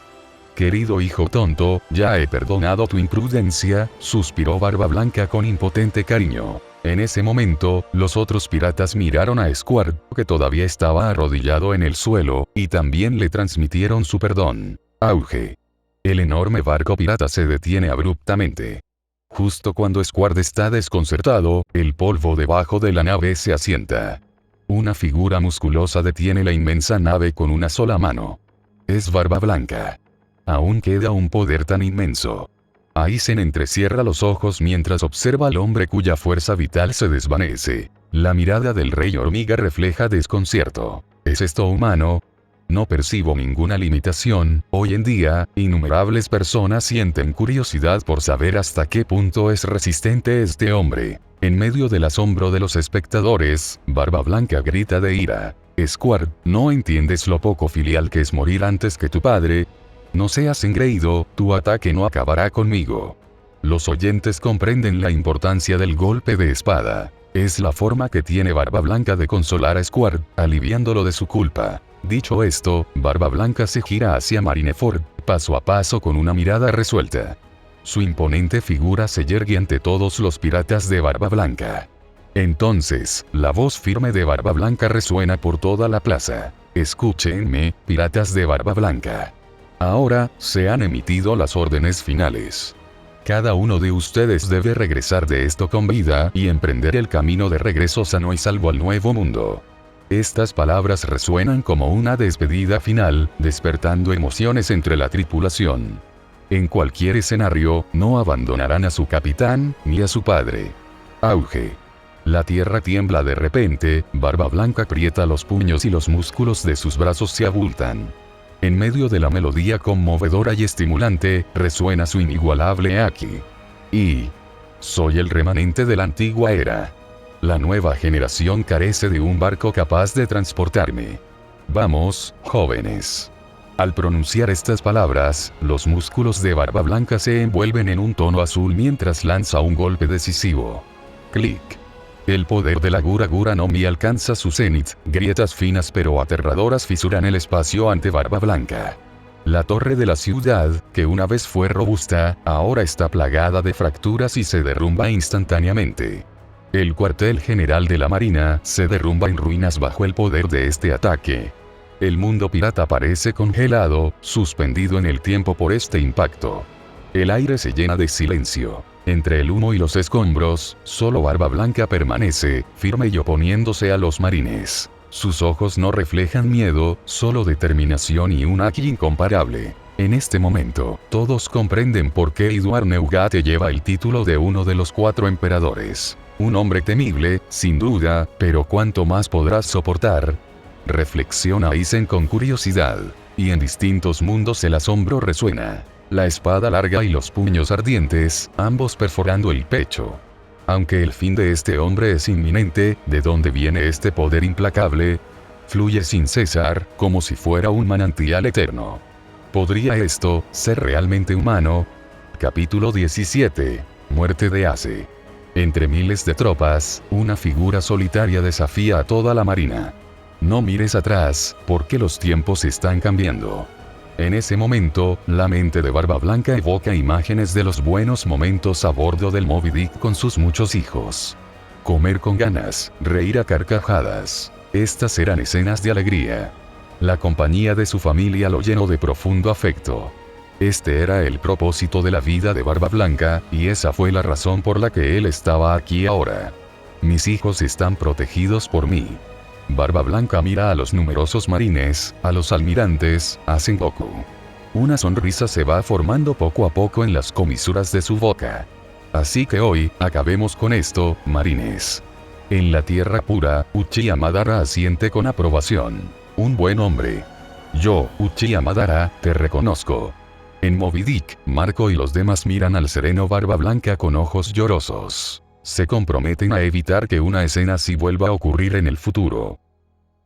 Querido hijo tonto, ya he perdonado tu imprudencia, suspiró Barba Blanca con impotente cariño. En ese momento, los otros piratas miraron a Squark, que todavía estaba arrodillado en el suelo, y también le transmitieron su perdón. Auge. El enorme barco pirata se detiene abruptamente. Justo cuando Squark está desconcertado, el polvo debajo de la nave se asienta. Una figura musculosa detiene la inmensa nave con una sola mano. Es Barba Blanca. Aún queda un poder tan inmenso. Aizen entrecierra los ojos mientras observa al hombre cuya fuerza vital se desvanece. La mirada del rey hormiga refleja desconcierto. ¿Es esto humano? No percibo ninguna limitación. Hoy en día, innumerables personas sienten curiosidad por saber hasta qué punto es resistente este hombre. En medio del asombro de los espectadores, Barba Blanca grita de ira. Squark, ¿no entiendes lo poco filial que es morir antes que tu padre? No seas engreído, tu ataque no acabará conmigo. Los oyentes comprenden la importancia del golpe de espada. Es la forma que tiene Barba Blanca de consolar a Squark, aliviándolo de su culpa. Dicho esto, Barba Blanca se gira hacia Marineford, paso a paso con una mirada resuelta. Su imponente figura se yergue ante todos los piratas de Barba Blanca. Entonces, la voz firme de Barba Blanca resuena por toda la plaza. Escúchenme, piratas de Barba Blanca. Ahora, se han emitido las órdenes finales. Cada uno de ustedes debe regresar de esto con vida y emprender el camino de regreso sano y salvo al nuevo mundo. Estas palabras resuenan como una despedida final, despertando emociones entre la tripulación. En cualquier escenario, no abandonarán a su capitán, ni a su padre. Auge. La tierra tiembla de repente, Barba Blanca aprieta los puños y los músculos de sus brazos se abultan. En medio de la melodía conmovedora y estimulante, resuena su inigualable Haki. Y soy el remanente de la antigua era. La nueva generación carece de un barco capaz de transportarme. Vamos, jóvenes. Al pronunciar estas palabras, los músculos de Barba Blanca se envuelven en un tono azul mientras lanza un golpe decisivo. Clic. El poder de la Gura Gura no Mi alcanza su cenit, grietas finas pero aterradoras fisuran el espacio ante Barba Blanca. La torre de la ciudad, que una vez fue robusta, ahora está plagada de fracturas y se derrumba instantáneamente. El cuartel general de la marina se derrumba en ruinas bajo el poder de este ataque. El mundo pirata parece congelado, suspendido en el tiempo por este impacto. El aire se llena de silencio. Entre el humo y los escombros, solo Barba Blanca permanece, firme y oponiéndose a los marines. Sus ojos no reflejan miedo, solo determinación y un haki incomparable. En este momento, todos comprenden por qué Edward Neugate lleva el título de uno de los 4 emperadores. Un hombre temible, sin duda, pero ¿cuánto más podrás soportar? Reflexiona Aizen con curiosidad. Y en distintos mundos el asombro resuena. La espada larga y los puños ardientes, ambos perforando el pecho. Aunque el fin de este hombre es inminente, ¿de dónde viene este poder implacable? Fluye sin cesar, como si fuera un manantial eterno. ¿Podría esto ser realmente humano? Capítulo 17. Muerte de Ace. Entre miles de tropas, una figura solitaria desafía a toda la marina. No mires atrás, porque los tiempos están cambiando. En ese momento, la mente de Barba Blanca evoca imágenes de los buenos momentos a bordo del Moby Dick con sus muchos hijos. Comer con ganas, reír a carcajadas. Estas eran escenas de alegría. La compañía de su familia lo llenó de profundo afecto. Este era el propósito de la vida de Barba Blanca, y esa fue la razón por la que él estaba aquí ahora. Mis hijos están protegidos por mí. Barba Blanca mira a los numerosos marines, a los almirantes, a Sengoku. Una sonrisa se va formando poco a poco en las comisuras de su boca. Así que hoy, acabemos con esto, marines. En la tierra pura, Uchiha Madara asiente con aprobación. Un buen hombre. Yo, Uchiha Madara, te reconozco. En Moby Dick, Marco y los demás miran al sereno Barba Blanca con ojos llorosos. Se comprometen a evitar que una escena así vuelva a ocurrir en el futuro.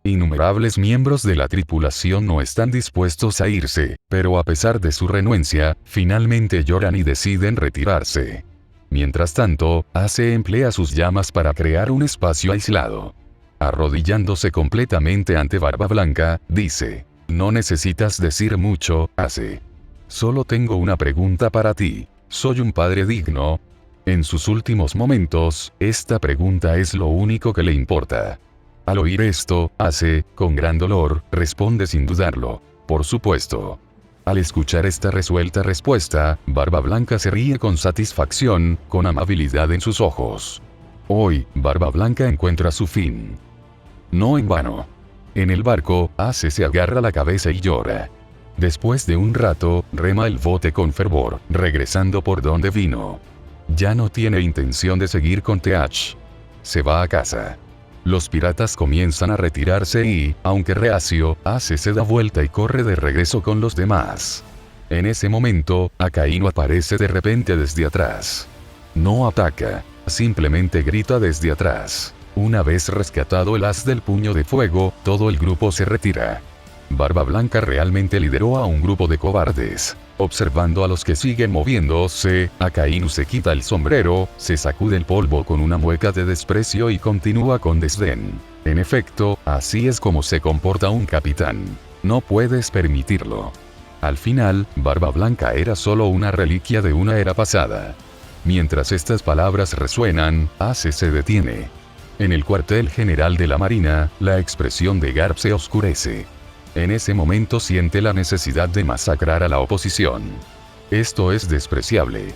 Innumerables miembros de la tripulación no están dispuestos a irse, pero a pesar de su renuencia, finalmente lloran y deciden retirarse. Mientras tanto, Ace emplea sus llamas para crear un espacio aislado. Arrodillándose completamente ante Barba Blanca, dice: no necesitas decir mucho, Ace. Solo tengo una pregunta para ti. ¿Soy un padre digno? En sus últimos momentos, esta pregunta es lo único que le importa. Al oír esto, Ace, con gran dolor, responde sin dudarlo: por supuesto. Al escuchar esta resuelta respuesta, Barba Blanca se ríe con satisfacción, con amabilidad en sus ojos. Hoy, Barba Blanca encuentra su fin. No en vano. En el barco, Ace se agarra la cabeza y llora. Después de un rato, rema el bote con fervor, regresando por donde vino. Ya no tiene intención de seguir con TH. Se va a casa. Los piratas comienzan a retirarse y, aunque reacio, Ace se da vuelta y corre de regreso con los demás. En ese momento, Akainu aparece de repente desde atrás. No ataca, simplemente grita desde atrás. Una vez rescatado el as del puño de fuego, todo el grupo se retira. Barba Blanca realmente lideró a un grupo de cobardes. Observando a los que siguen moviéndose, Akainu se quita el sombrero, se sacude el polvo con una mueca de desprecio y continúa con desdén. En efecto, así es como se comporta un capitán. No puedes permitirlo. Al final, Barba Blanca era solo una reliquia de una era pasada. Mientras estas palabras resuenan, Ace se detiene. En el cuartel general de la Marina, la expresión de Garp se oscurece. En ese momento siente la necesidad de masacrar a la oposición. Esto es despreciable.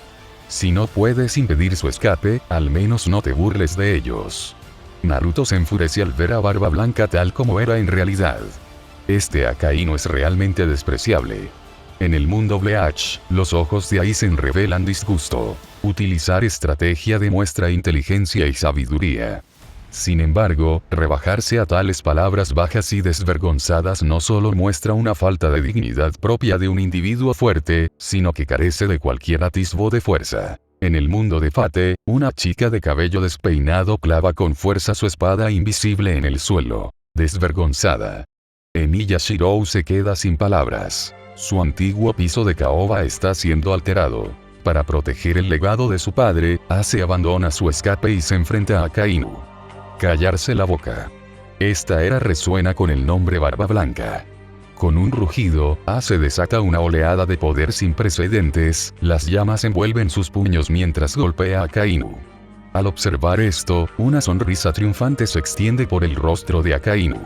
Si no puedes impedir su escape, al menos no te burles de ellos. Naruto se enfurece al ver a Barba Blanca tal como era en realidad. Este Akainu es realmente despreciable. En el mundo Bleach, los ojos de Aizen revelan disgusto. Utilizar estrategia demuestra inteligencia y sabiduría. Sin embargo, rebajarse a tales palabras bajas y desvergonzadas no solo muestra una falta de dignidad propia de un individuo fuerte, sino que carece de cualquier atisbo de fuerza. En el mundo de Fate, una chica de cabello despeinado clava con fuerza su espada invisible en el suelo. Desvergonzada. Emiya Shirou se queda sin palabras. Su antiguo piso de caoba está siendo alterado. Para proteger el legado de su padre, Ace abandona su escape y se enfrenta a Akainu. Callarse la boca. Esta era resuena con el nombre Barba Blanca. Con un rugido, Ace desata una oleada de poder sin precedentes, las llamas envuelven sus puños mientras golpea a Akainu. Al observar esto, una sonrisa triunfante se extiende por el rostro de Akainu.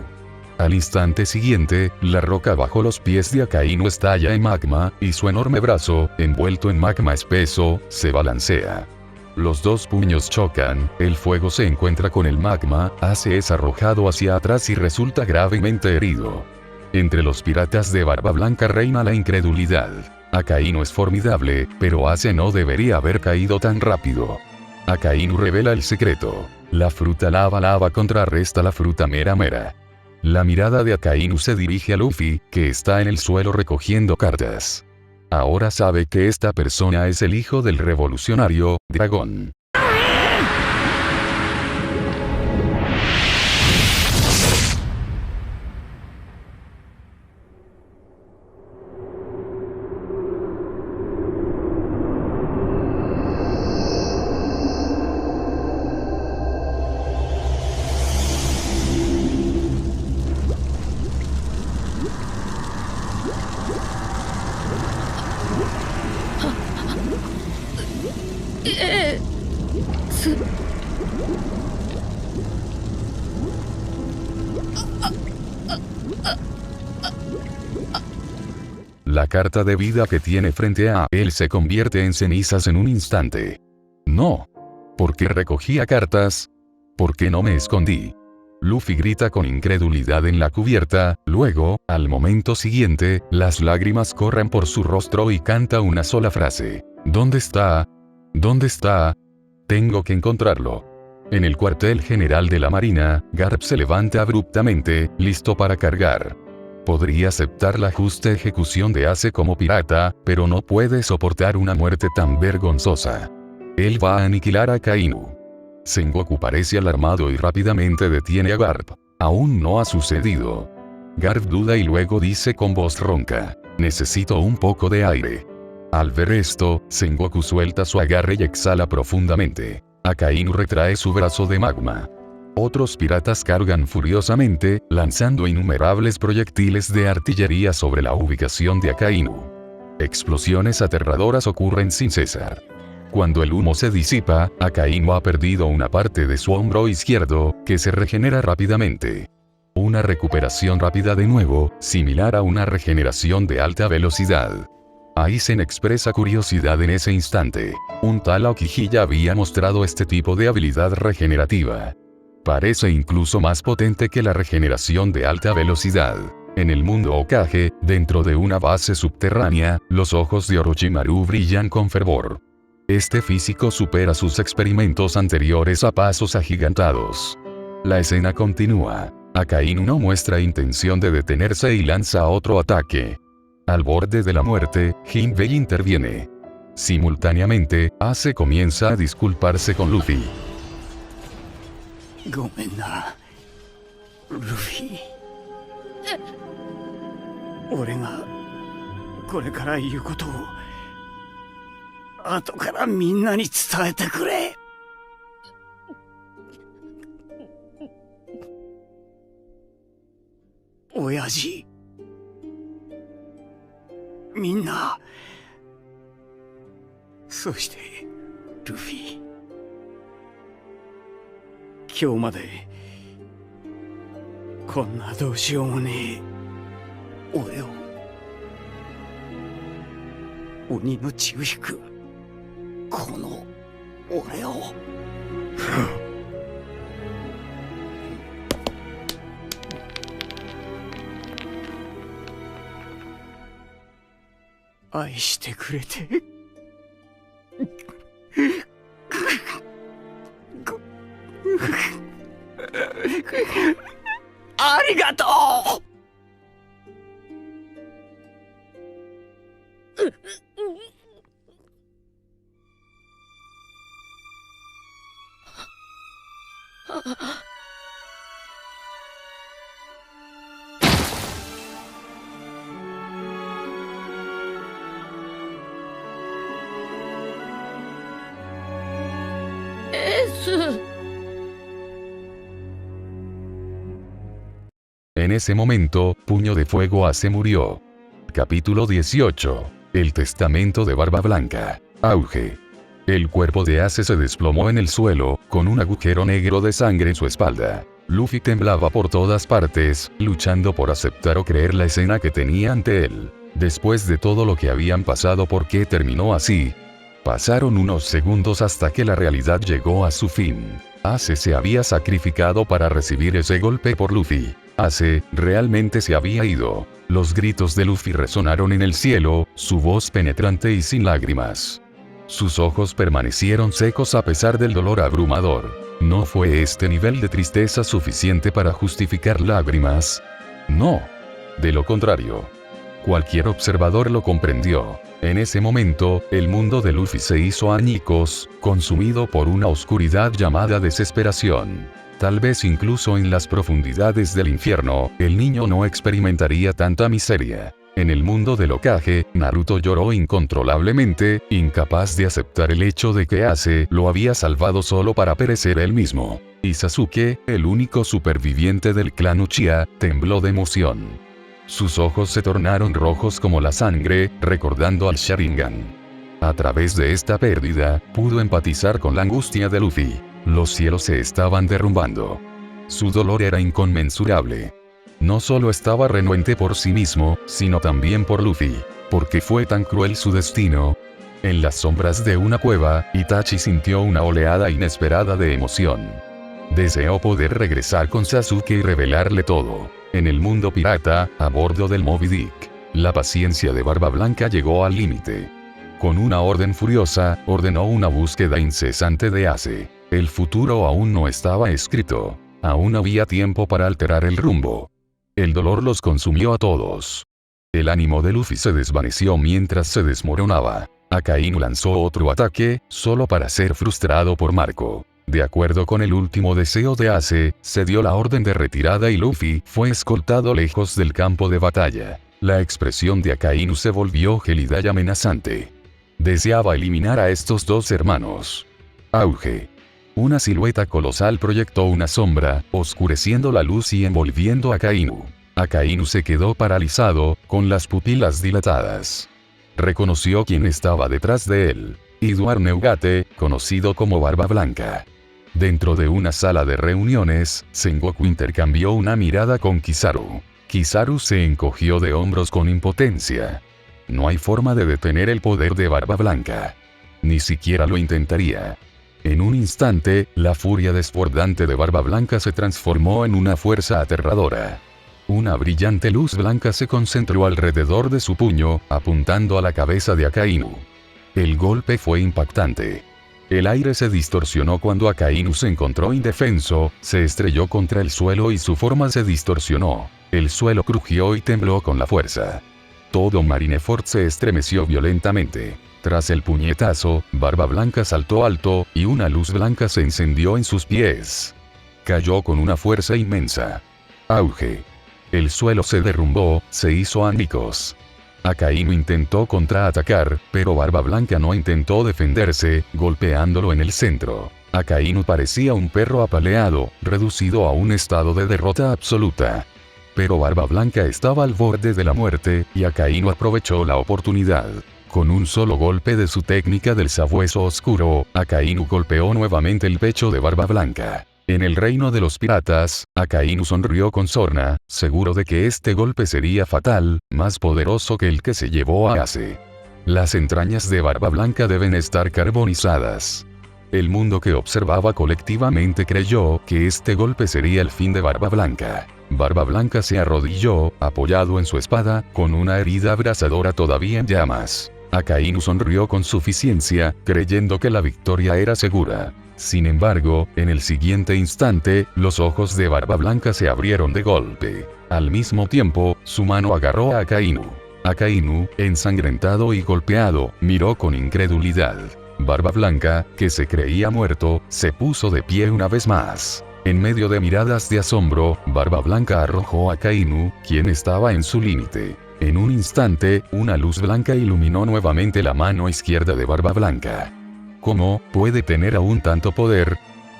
Al instante siguiente, la roca bajo los pies de Akainu estalla en magma, y su enorme brazo, envuelto en magma espeso, se balancea. Los dos puños chocan, el fuego se encuentra con el magma, Ace es arrojado hacia atrás y resulta gravemente herido. Entre los piratas de Barba Blanca reina la incredulidad. Akainu es formidable, pero Ace no debería haber caído tan rápido. Akainu revela el secreto. La fruta lava contrarresta la fruta mera. La mirada de Akainu se dirige a Luffy, que está en el suelo recogiendo cartas. Ahora sabe que esta persona es el hijo del revolucionario, Dragón. La carta de vida que tiene frente a él se convierte en cenizas en un instante. No. ¿Por qué recogía cartas? ¿Por qué no me escondí? Luffy grita con incredulidad en la cubierta, luego, al momento siguiente, las lágrimas corren por su rostro y canta una sola frase. ¿Dónde está? ¿Dónde está? Tengo que encontrarlo. En el cuartel general de la Marina, Garp se levanta abruptamente, listo para cargar. Podría aceptar la justa ejecución de Ace como pirata, pero no puede soportar una muerte tan vergonzosa. Él va a aniquilar a Akainu. Sengoku parece alarmado y rápidamente detiene a Garp. Aún no ha sucedido. Garp duda y luego dice con voz ronca: necesito un poco de aire. Al ver esto, Sengoku suelta su agarre y exhala profundamente. Akainu retrae su brazo de magma. Otros piratas cargan furiosamente, lanzando innumerables proyectiles de artillería sobre la ubicación de Akainu. Explosiones aterradoras ocurren sin cesar. Cuando el humo se disipa, Akainu ha perdido una parte de su hombro izquierdo, que se regenera rápidamente. Una recuperación rápida de nuevo, similar a una regeneración de alta velocidad. Aizen expresa curiosidad en ese instante. Un tal Aokiji ya había mostrado este tipo de habilidad regenerativa. Parece incluso más potente que la regeneración de alta velocidad. En el mundo Hokage, dentro de una base subterránea, los ojos de Orochimaru brillan con fervor. Este físico supera sus experimentos anteriores a pasos agigantados. La escena continúa. Akainu no muestra intención de detenerse y lanza otro ataque. Al borde de la muerte, Jinbei interviene. Simultáneamente, Ace comienza a disculparse con Luffy. ごめんなルフィ。俺がこれから言うことを後からみんなに伝えてくれ。親父、みんな、そしてルフィ、今日までこんなどうしようもねえ俺を鬼の血を引くこの俺を愛してくれてありがとう。En ese momento, Puño de Fuego Ace murió. Capítulo 18. El testamento de Barba Blanca. Auge. El cuerpo de Ace se desplomó en el suelo, con un agujero negro de sangre en su espalda. Luffy temblaba por todas partes, luchando por aceptar o creer la escena que tenía ante él. Después de todo lo que habían pasado, ¿por qué terminó así? Pasaron unos segundos hasta que la realidad llegó a su fin. Ace se había sacrificado para recibir ese golpe por Luffy. Ace realmente se había ido. Los gritos de Luffy resonaron en el cielo, su voz penetrante y sin lágrimas. Sus ojos permanecieron secos a pesar del dolor abrumador. ¿No fue este nivel de tristeza suficiente para justificar lágrimas? No. De lo contrario. Cualquier observador lo comprendió. En ese momento, el mundo de Luffy se hizo añicos, consumido por una oscuridad llamada desesperación. Tal vez incluso en las profundidades del infierno, el niño no experimentaría tanta miseria. En el mundo del Hokage, Naruto lloró incontrolablemente, incapaz de aceptar el hecho de que Ace lo había salvado solo para perecer él mismo. Y Sasuke, el único superviviente del clan Uchiha, tembló de emoción. Sus ojos se tornaron rojos como la sangre, recordando al Sharingan. A través de esta pérdida, pudo empatizar con la angustia de Luffy. Los cielos se estaban derrumbando. Su dolor era inconmensurable. No solo estaba renuente por sí mismo, sino también por Luffy. ¿Por qué fue tan cruel su destino? En las sombras de una cueva, Itachi sintió una oleada inesperada de emoción. Deseó poder regresar con Sasuke y revelarle todo. En el mundo pirata, a bordo del Moby Dick, la paciencia de Barba Blanca llegó al límite. Con una orden furiosa, ordenó una búsqueda incesante de Ace. El futuro aún no estaba escrito. Aún había tiempo para alterar el rumbo. El dolor los consumió a todos. El ánimo de Luffy se desvaneció mientras se desmoronaba. Akainu lanzó otro ataque, solo para ser frustrado por Marco. De acuerdo con el último deseo de Ace, se dio la orden de retirada y Luffy fue escoltado lejos del campo de batalla. La expresión de Akainu se volvió gélida y amenazante. Deseaba eliminar a estos dos hermanos. Auge. Una silueta colosal proyectó una sombra, oscureciendo la luz y envolviendo a Akainu. Akainu se quedó paralizado, con las pupilas dilatadas. Reconoció quién estaba detrás de él. Edward Neugate, conocido como Barba Blanca. Dentro de una sala de reuniones, Sengoku intercambió una mirada con Kizaru. Kizaru se encogió de hombros con impotencia. No hay forma de detener el poder de Barba Blanca. Ni siquiera lo intentaría. En un instante, la furia desbordante de Barba Blanca se transformó en una fuerza aterradora. Una brillante luz blanca se concentró alrededor de su puño, apuntando a la cabeza de Akainu. El golpe fue impactante. El aire se distorsionó cuando Akainu se encontró indefenso, se estrelló contra el suelo y su forma se distorsionó. El suelo crujió y tembló con la fuerza. Todo Marineford se estremeció violentamente. Tras el puñetazo, Barba Blanca saltó alto, y una luz blanca se encendió en sus pies. Cayó con una fuerza inmensa. Auge. El suelo se derrumbó, se hizo añicos. Akainu intentó contraatacar, pero Barba Blanca no intentó defenderse, golpeándolo en el centro. Akainu parecía un perro apaleado, reducido a un estado de derrota absoluta. Pero Barba Blanca estaba al borde de la muerte, y Akainu aprovechó la oportunidad. Con un solo golpe de su técnica del sabueso oscuro, Akainu golpeó nuevamente el pecho de Barba Blanca. En el reino de los piratas, Akainu sonrió con sorna, seguro de que este golpe sería fatal, más poderoso que el que se llevó a Ace. Las entrañas de Barba Blanca deben estar carbonizadas. El mundo que observaba colectivamente creyó que este golpe sería el fin de Barba Blanca. Barba Blanca se arrodilló, apoyado en su espada, con una herida abrasadora todavía en llamas. Akainu sonrió con suficiencia, creyendo que la victoria era segura. Sin embargo, en el siguiente instante, los ojos de Barba Blanca se abrieron de golpe. Al mismo tiempo, su mano agarró a Akainu. Akainu, ensangrentado y golpeado, miró con incredulidad. Barba Blanca, que se creía muerto, se puso de pie una vez más. En medio de miradas de asombro, Barba Blanca arrojó a Akainu, quien estaba en su límite. En un instante, una luz blanca iluminó nuevamente la mano izquierda de Barba Blanca. ¿Cómo puede tener aún tanto poder?,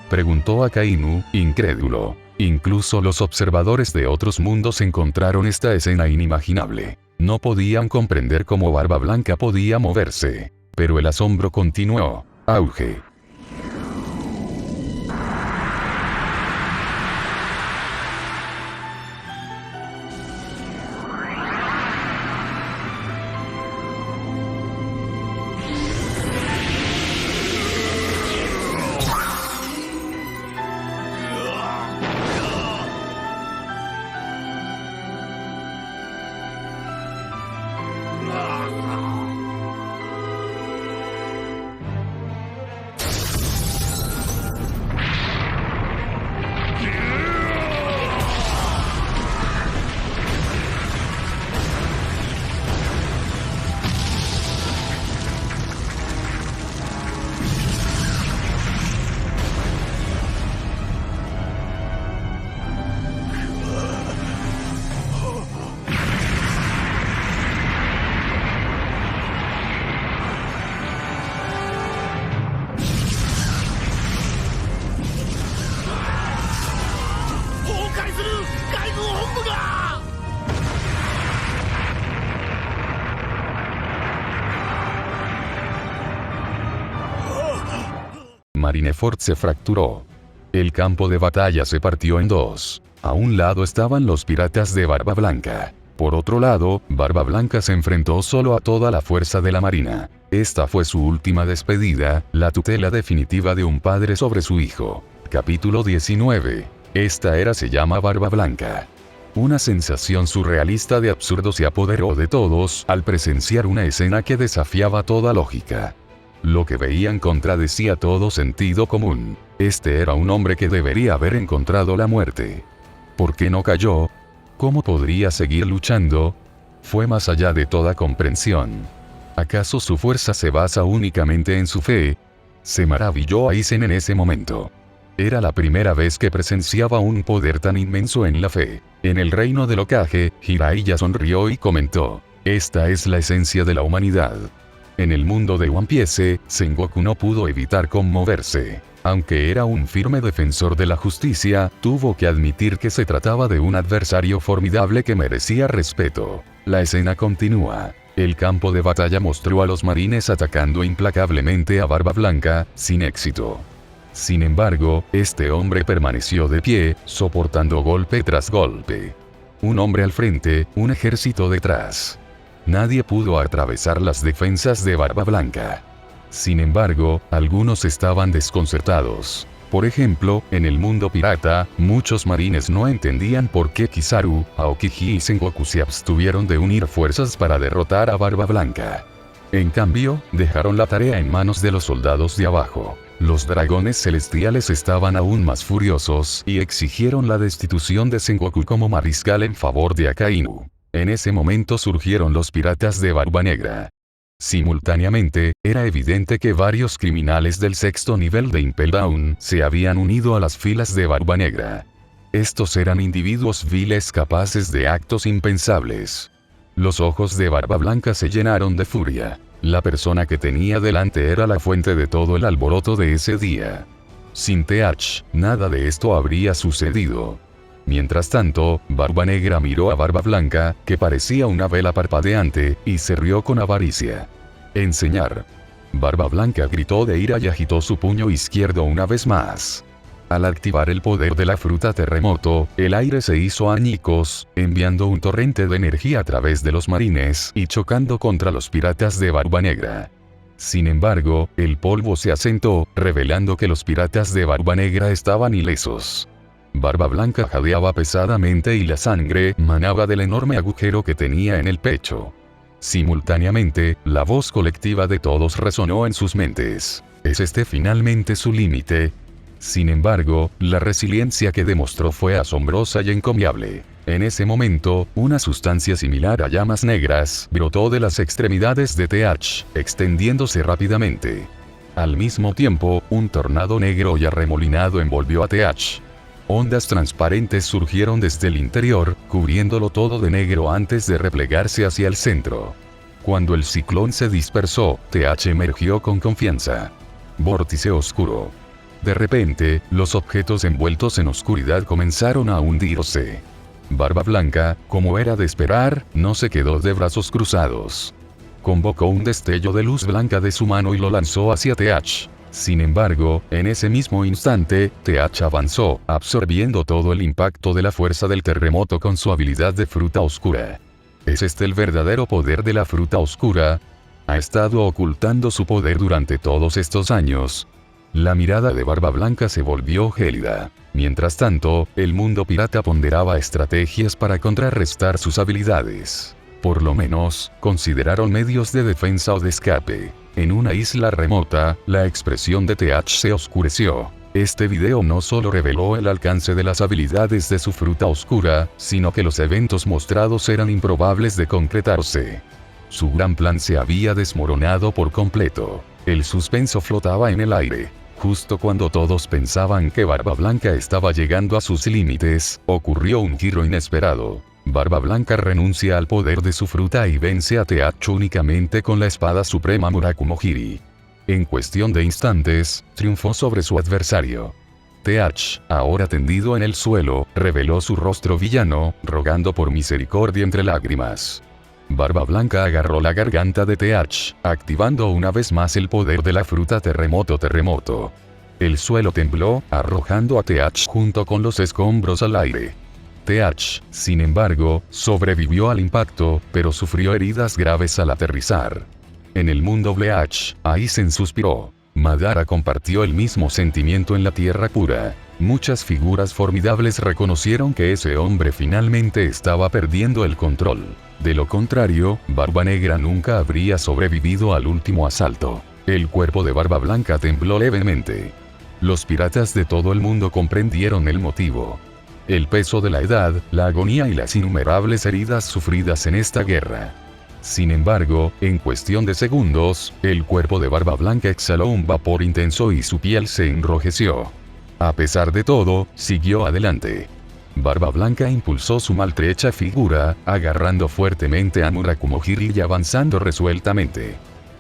preguntó Akainu, incrédulo. Incluso los observadores de otros mundos encontraron esta escena inimaginable. No podían comprender cómo Barba Blanca podía moverse. Pero el asombro continuó. Auge. Marineford se fracturó. El campo de batalla se partió en dos. A un lado estaban los piratas de Barba Blanca. Por otro lado, Barba Blanca se enfrentó solo a toda la fuerza de la marina. Esta fue su última despedida, la tutela definitiva de un padre sobre su hijo. Capítulo 19. Esta era se llama Barba Blanca. Una sensación surrealista de absurdo se apoderó de todos al presenciar una escena que desafiaba toda lógica. Lo que veían contradecía todo sentido común. Este era un hombre que debería haber encontrado la muerte. ¿Por qué no cayó? ¿Cómo podría seguir luchando? Fue más allá de toda comprensión. ¿Acaso su fuerza se basa únicamente en su fe? Se maravilló Aizen en ese momento. Era la primera vez que presenciaba un poder tan inmenso en la fe. En el reino del Hokage, Jiraiya sonrió y comentó: esta es la esencia de la humanidad. En el mundo de One Piece, Sengoku no pudo evitar conmoverse. Aunque era un firme defensor de la justicia, tuvo que admitir que se trataba de un adversario formidable que merecía respeto. La escena continúa. El campo de batalla mostró a los marines atacando implacablemente a Barba Blanca, sin éxito. Sin embargo, este hombre permaneció de pie, soportando golpe tras golpe. Un hombre al frente, un ejército detrás. Nadie pudo atravesar las defensas de Barba Blanca. Sin embargo, algunos estaban desconcertados. Por ejemplo, en el mundo pirata, muchos marines no entendían por qué Kizaru, Aokiji y Sengoku se abstuvieron de unir fuerzas para derrotar a Barba Blanca. En cambio, dejaron la tarea en manos de los soldados de abajo. Los dragones celestiales estaban aún más furiosos y exigieron la destitución de Sengoku como mariscal en favor de Akainu. En ese momento surgieron los piratas de Barba Negra. Simultáneamente, era evidente que varios criminales del sexto nivel de Impel Down se habían unido a las filas de Barba Negra. Estos eran individuos viles capaces de actos impensables. Los ojos de Barba Blanca se llenaron de furia. La persona que tenía delante era la fuente de todo el alboroto de ese día. Sin TH, nada de esto habría sucedido. Mientras tanto, Barba Negra miró a Barba Blanca, que parecía una vela parpadeante, y se rió con avaricia. Enseñar. Barba Blanca gritó de ira y agitó su puño izquierdo una vez más. Al activar el poder de la fruta terremoto, el aire se hizo añicos, enviando un torrente de energía a través de los marines y chocando contra los piratas de Barba Negra. Sin embargo, el polvo se asentó, revelando que los piratas de Barba Negra estaban ilesos. Barba Blanca jadeaba pesadamente y la sangre manaba del enorme agujero que tenía en el pecho. Simultáneamente, la voz colectiva de todos resonó en sus mentes. ¿Es este finalmente su límite? Sin embargo, la resiliencia que demostró fue asombrosa y encomiable. En ese momento, una sustancia similar a llamas negras brotó de las extremidades de TH, extendiéndose rápidamente. Al mismo tiempo, un tornado negro y arremolinado envolvió a TH. Ondas transparentes surgieron desde el interior, cubriéndolo todo de negro antes de replegarse hacia el centro. Cuando el ciclón se dispersó, TH emergió con confianza. Vórtice oscuro. De repente, los objetos envueltos en oscuridad comenzaron a hundirse. Barba Blanca, como era de esperar, no se quedó de brazos cruzados. Convocó un destello de luz blanca de su mano y lo lanzó hacia TH. Sin embargo, en ese mismo instante, TH avanzó, absorbiendo todo el impacto de la fuerza del terremoto con su habilidad de fruta oscura. ¿Es este el verdadero poder de la fruta oscura? ¿Ha estado ocultando su poder durante todos estos años? La mirada de Barba Blanca se volvió gélida. Mientras tanto, el mundo pirata ponderaba estrategias para contrarrestar sus habilidades. Por lo menos, consideraron medios de defensa o de escape. En una isla remota, la expresión de TH se oscureció. Este video no solo reveló el alcance de las habilidades de su fruta oscura, sino que los eventos mostrados eran improbables de concretarse. Su gran plan se había desmoronado por completo. El suspenso flotaba en el aire. Justo cuando todos pensaban que Barba Blanca estaba llegando a sus límites, ocurrió un giro inesperado. Barba Blanca renuncia al poder de su fruta y vence a TH únicamente con la espada suprema Murakumo-Hiri. En cuestión de instantes, triunfó sobre su adversario. TH, ahora tendido en el suelo, reveló su rostro villano, rogando por misericordia entre lágrimas. Barba Blanca agarró la garganta de TH, activando una vez más el poder de la fruta terremoto. El suelo tembló, arrojando a TH junto con los escombros al aire. TH, sin embargo, sobrevivió al impacto, pero sufrió heridas graves al aterrizar. En el mundo Bleach, Aizen suspiró. Madara compartió el mismo sentimiento en la Tierra Pura. Muchas figuras formidables reconocieron que ese hombre finalmente estaba perdiendo el control. De lo contrario, Barba Negra nunca habría sobrevivido al último asalto. El cuerpo de Barba Blanca tembló levemente. Los piratas de todo el mundo comprendieron el motivo. El peso de la edad, la agonía y las innumerables heridas sufridas en esta guerra. Sin embargo, en cuestión de segundos, el cuerpo de Barba Blanca exhaló un vapor intenso y su piel se enrojeció. A pesar de todo, siguió adelante. Barba Blanca impulsó su maltrecha figura, agarrando fuertemente a Murakumo-Hiri y avanzando resueltamente.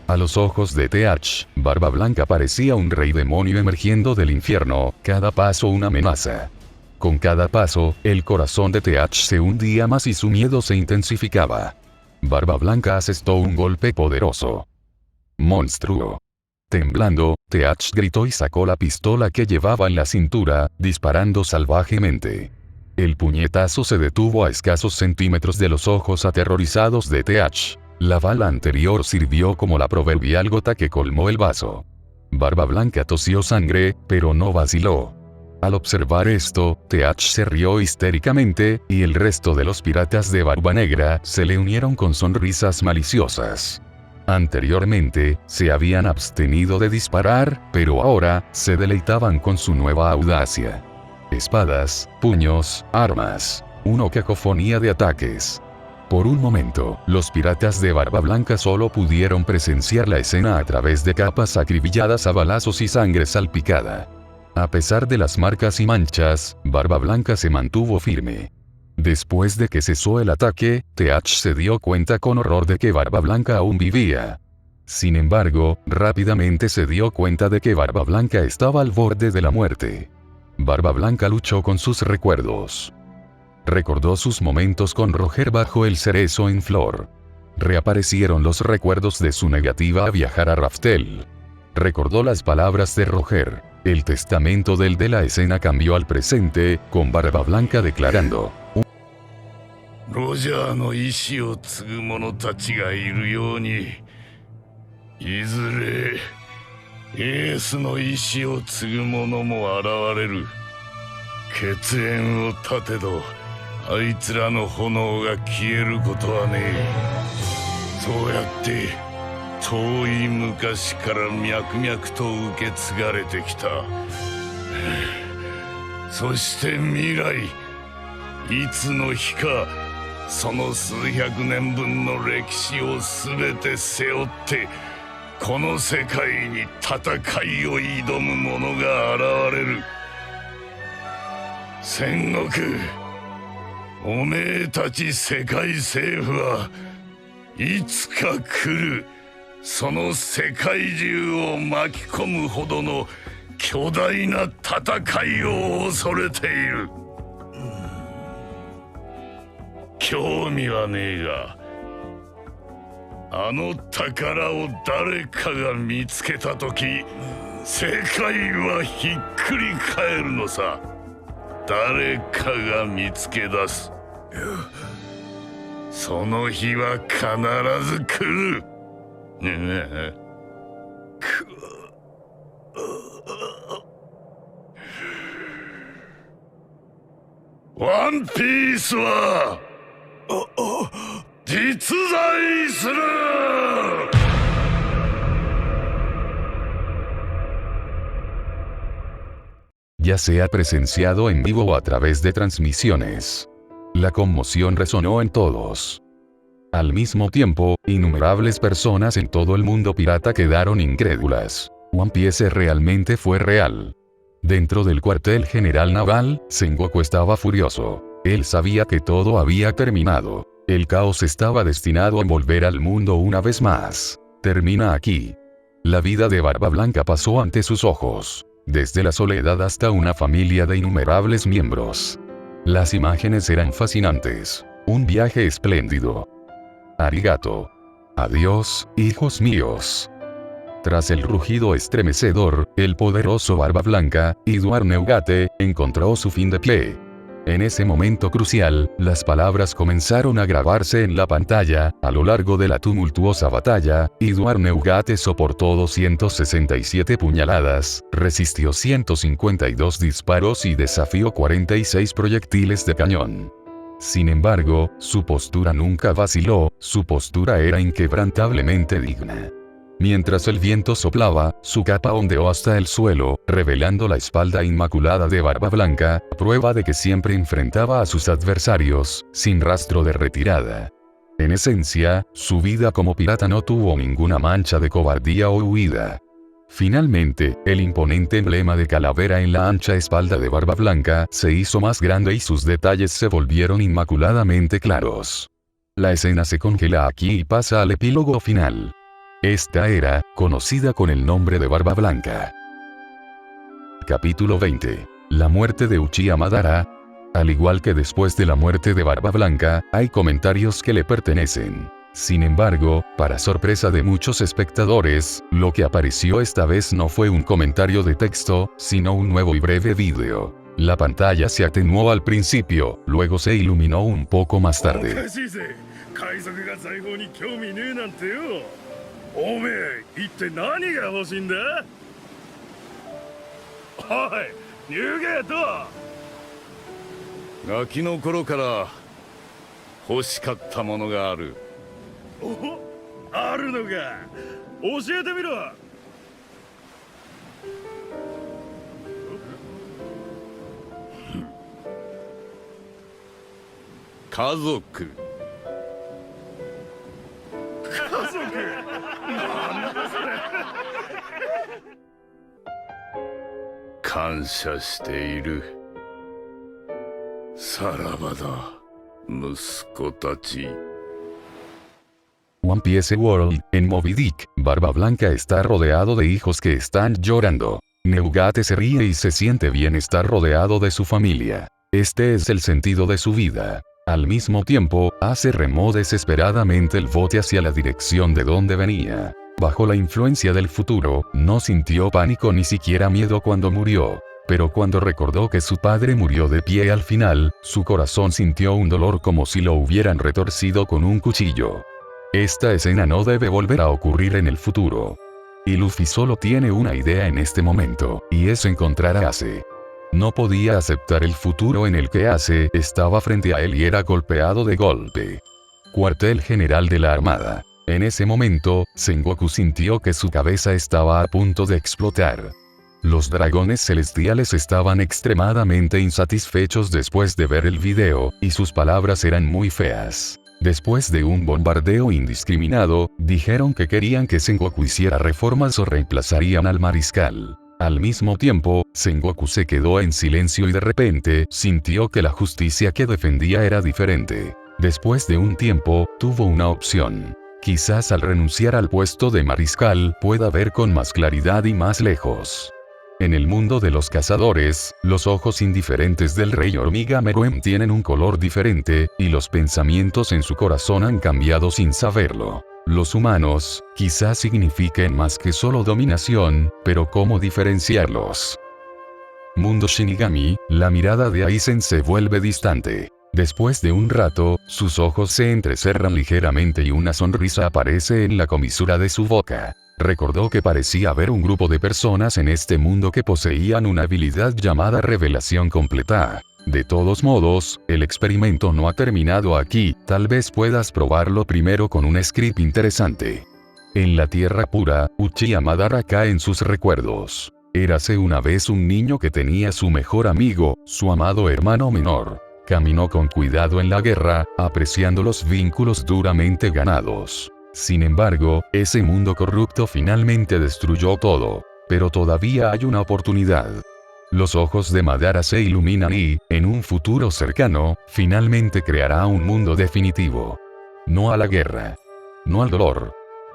A los ojos de Teach, Barba Blanca parecía un rey demonio emergiendo del infierno, cada paso una amenaza. Con cada paso, el corazón de Teach se hundía más y su miedo se intensificaba. Barba Blanca asestó un golpe poderoso. ¡Monstruo! Temblando, Teach gritó y sacó la pistola que llevaba en la cintura, disparando salvajemente. El puñetazo se detuvo a escasos centímetros de los ojos aterrorizados de Teach. La bala anterior sirvió como la proverbial gota que colmó el vaso. Barba Blanca tosió sangre, pero no vaciló. Al observar esto, Teach se rió histéricamente, y el resto de los piratas de Barba Negra se le unieron con sonrisas maliciosas. Anteriormente, se habían abstenido de disparar, pero ahora, se deleitaban con su nueva audacia. Espadas, puños, armas. Una cacofonía de ataques. Por un momento, los piratas de Barba Blanca solo pudieron presenciar la escena a través de capas acribilladas a balazos y sangre salpicada. A pesar de las marcas y manchas, Barba Blanca se mantuvo firme. Después de que cesó el ataque, Teach se dio cuenta con horror de que Barba Blanca aún vivía. Sin embargo, rápidamente se dio cuenta de que Barba Blanca estaba al borde de la muerte. Barba Blanca luchó con sus recuerdos. Recordó sus momentos con Roger bajo el cerezo en flor. Reaparecieron los recuerdos de su negativa a viajar a Raftel. Recordó las palabras de Roger. El testamento del de la escena cambió al presente, con Barba Blanca declarando: ロジャーの意志を継ぐ者たちがいるように、いずれエースの意志を継ぐ者も現れる。血縁を断てどあいつらの炎が消えることはねえ。そうやって遠い昔から脈々と受け継がれてきた。そして未来、いつの日かその数百年分の歴史を全て背負ってこの世界に戦いを挑む者が現れる。戦国、おめえたち世界政府はいつか来る。その世界中を巻き込むほどの巨大な戦いを恐れている。興味はねえが、あの宝を誰かが見つけたとき、世界はひっくり返るのさ。誰かが見つけ出す。その日は必ず来る。ワンピースは実在する。Ya sea presenciado en vivo o a través de transmisiones. La conmoción resonó en todos. Al mismo tiempo, innumerables personas en todo el mundo pirata quedaron incrédulas. One Piece realmente fue real. Dentro del cuartel general naval, Sengoku estaba furioso. Él sabía que todo había terminado. El caos estaba destinado a envolver al mundo una vez más. Termina aquí. La vida de Barba Blanca pasó ante sus ojos. Desde la soledad hasta una familia de innumerables miembros. Las imágenes eran fascinantes. Un viaje espléndido. Arigato. Adiós, hijos míos. Tras el rugido estremecedor, el poderoso Barba Blanca, Edward Neugate, encontró su fin de pie. En ese momento crucial, las palabras comenzaron a grabarse en la pantalla. A lo largo de la tumultuosa batalla, Edward Neugate soportó 267 puñaladas, resistió 152 disparos y desafió 46 proyectiles de cañón. Sin embargo, su postura nunca vaciló, su postura era inquebrantablemente digna. Mientras el viento soplaba, su capa ondeó hasta el suelo, revelando la espalda inmaculada de Barba Blanca, prueba de que siempre enfrentaba a sus adversarios, sin rastro de retirada. En esencia, su vida como pirata no tuvo ninguna mancha de cobardía o huida. Finalmente, el imponente emblema de calavera en la ancha espalda de Barba Blanca se hizo más grande y sus detalles se volvieron inmaculadamente claros. La escena se congela aquí y pasa al epílogo final. Esta era, conocida con el nombre de Barba Blanca. Capítulo 20. La muerte de Uchiha Madara. Al igual que después de la muerte de Barba Blanca, hay comentarios que le pertenecen. Sin embargo, para sorpresa de muchos espectadores, lo que apareció esta vez no fue un comentario de texto, sino un nuevo y breve vídeo. La pantalla se atenuó al principio, luego se iluminó un poco más tarde. おめえ一体何が欲しいんだ。おい逃げと。ガキの頃から欲しかったものがある。お、あるのか。教えてみろ。家族。感謝している。さらばだ、息子たち。One Piece World, en Moby Dick, Barba Blanca está rodeado de hijos que están llorando. Neugate se ríe y se siente bien estar rodeado de su familia. Este es el sentido de su vida. Al mismo tiempo, Ace remó desesperadamente el bote hacia la dirección de donde venía. Bajo la influencia del futuro, no sintió pánico ni siquiera miedo cuando murió. Pero cuando recordó que su padre murió de pie al final, su corazón sintió un dolor como si lo hubieran retorcido con un cuchillo. Esta escena no debe volver a ocurrir en el futuro. Y Luffy solo tiene una idea en este momento, y es encontrar a Ace. No podía aceptar el futuro en el que Ace estaba frente a él y era golpeado de golpe. Cuartel General de la Armada. En ese momento, Sengoku sintió que su cabeza estaba a punto de explotar. Los dragones celestiales estaban extremadamente insatisfechos después de ver el video, y sus palabras eran muy feas. Después de un bombardeo indiscriminado, dijeron que querían que Sengoku hiciera reformas o reemplazarían al mariscal. Al mismo tiempo, Sengoku se quedó en silencio y de repente, sintió que la justicia que defendía era diferente. Después de un tiempo, tuvo una opción. Quizás al renunciar al puesto de mariscal pueda ver con más claridad y más lejos. En el mundo de los cazadores, los ojos indiferentes del rey hormiga Meruem tienen un color diferente, y los pensamientos en su corazón han cambiado sin saberlo. Los humanos, quizás signifiquen más que solo dominación, pero ¿cómo diferenciarlos? Mundo Shinigami, la mirada de Aizen se vuelve distante. Después de un rato, sus ojos se entrecerran ligeramente y una sonrisa aparece en la comisura de su boca. Recordó que parecía haber un grupo de personas en este mundo que poseían una habilidad llamada revelación completa. De todos modos, el experimento no ha terminado aquí, tal vez puedas probarlo primero con un script interesante. En la Tierra Pura, Uchiha Madara cae en sus recuerdos. Érase una vez un niño que tenía su mejor amigo, su amado hermano menor. Caminó con cuidado en la guerra, apreciando los vínculos duramente ganados. Sin embargo, ese mundo corrupto finalmente destruyó todo. Pero todavía hay una oportunidad. Los ojos de Madara se iluminan y, en un futuro cercano, finalmente creará un mundo definitivo. No a la guerra. No al dolor.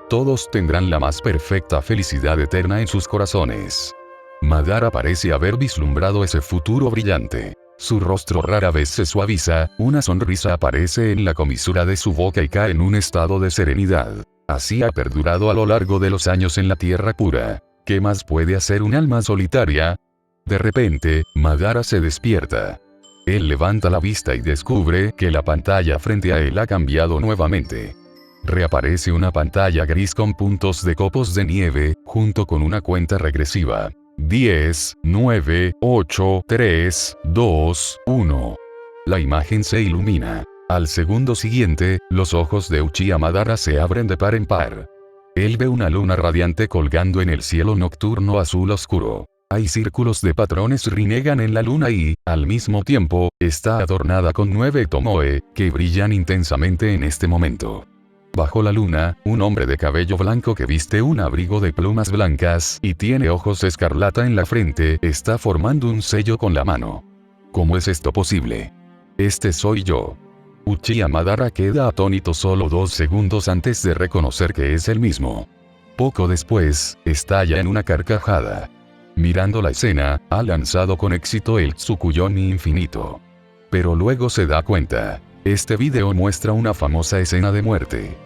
Todos tendrán la más perfecta felicidad eterna en sus corazones. Madara parece haber vislumbrado ese futuro brillante. Su rostro rara vez se suaviza, una sonrisa aparece en la comisura de su boca y cae en un estado de serenidad. Así ha perdurado a lo largo de los años en la Tierra Pura. ¿Qué más puede hacer un alma solitaria? De repente, Madara se despierta. Él levanta la vista y descubre que la pantalla frente a él ha cambiado nuevamente. Reaparece una pantalla gris con puntos de copos de nieve, junto con una cuenta regresiva. 10, 9, 8, 3, 2, 1. La imagen se ilumina. Al segundo siguiente, los ojos de Uchiha Madara se abren de par en par. Él ve una luna radiante colgando en el cielo nocturno azul oscuro. Hay círculos de patrones Rinnegan en la luna y, al mismo tiempo, está adornada con 9 tomoe, que brillan intensamente en este momento. Bajo la luna, un hombre de cabello blanco que viste un abrigo de plumas blancas y tiene ojos escarlata en la frente está formando un sello con la mano. ¿Cómo es esto posible? Este soy yo. Uchiha Madara queda atónito solo 2 segundos antes de reconocer que es el mismo. Poco después, estalla en una carcajada. Mirando la escena, ha lanzado con éxito el Tsukuyomi infinito. Pero luego se da cuenta. Este video muestra una famosa escena de muerte.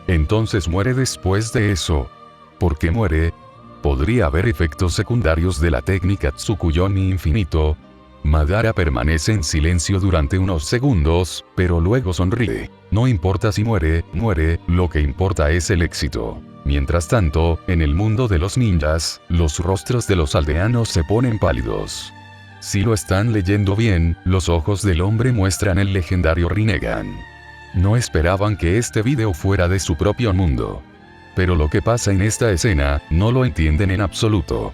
Entonces muere después de eso. ¿Por qué muere? ¿Podría haber efectos secundarios de la técnica Tsukuyomi infinito? Madara permanece en silencio durante unos segundos, pero luego sonríe. No importa si muere, lo que importa es el éxito. Mientras tanto, en el mundo de los ninjas, los rostros de los aldeanos se ponen pálidos. Si lo están leyendo bien, los ojos del hombre muestran el legendario Rinnegan. No esperaban que este video fuera de su propio mundo. Pero lo que pasa en esta escena, no lo entienden en absoluto.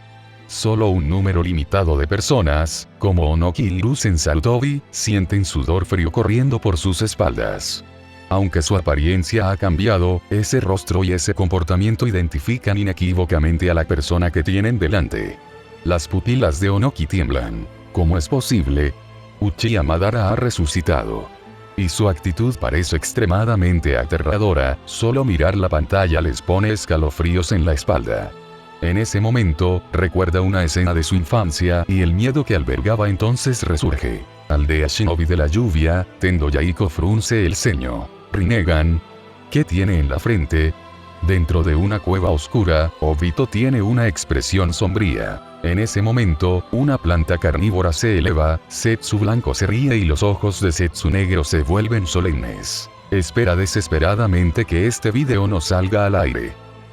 Solo un número limitado de personas, como Onoki y Hiruzen Sarutobi, sienten sudor frío corriendo por sus espaldas. Aunque su apariencia ha cambiado, ese rostro y ese comportamiento identifican inequívocamente a la persona que tienen delante. Las pupilas de Onoki tiemblan. ¿Cómo es posible? Uchiha Madara ha resucitado. Y su actitud parece extremadamente aterradora, solo mirar la pantalla les pone escalofríos en la espalda. En ese momento, recuerda una escena de su infancia y el miedo que albergaba entonces resurge. Aldea Shinobi de la lluvia, Tendo Yaiko frunce el ceño. Rinnegan. ¿Qué tiene en la frente? Dentro de una cueva oscura, Obito tiene una expresión sombría. En ese momento, una planta carnívora se eleva, Zetsu blanco se ríe y los ojos de Zetsu negro se vuelven solemnes. Espera desesperadamente que este video no salga al aire.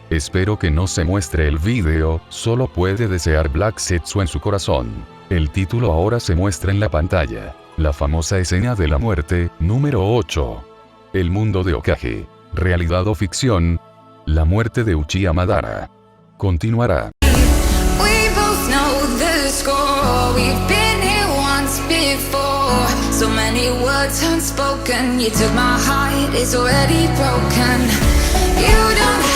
Espero que no se muestre el video, solo puede desear Black Zetsu en su corazón. El título ahora se muestra en la pantalla. La famosa escena de la muerte, número 8. El mundo de Hokage. Realidad o ficción. La muerte de Uchiha Madara. Continuará. We both know the score. We've been here once before. So many words unspoken. You took my heart, it's already broken. You don't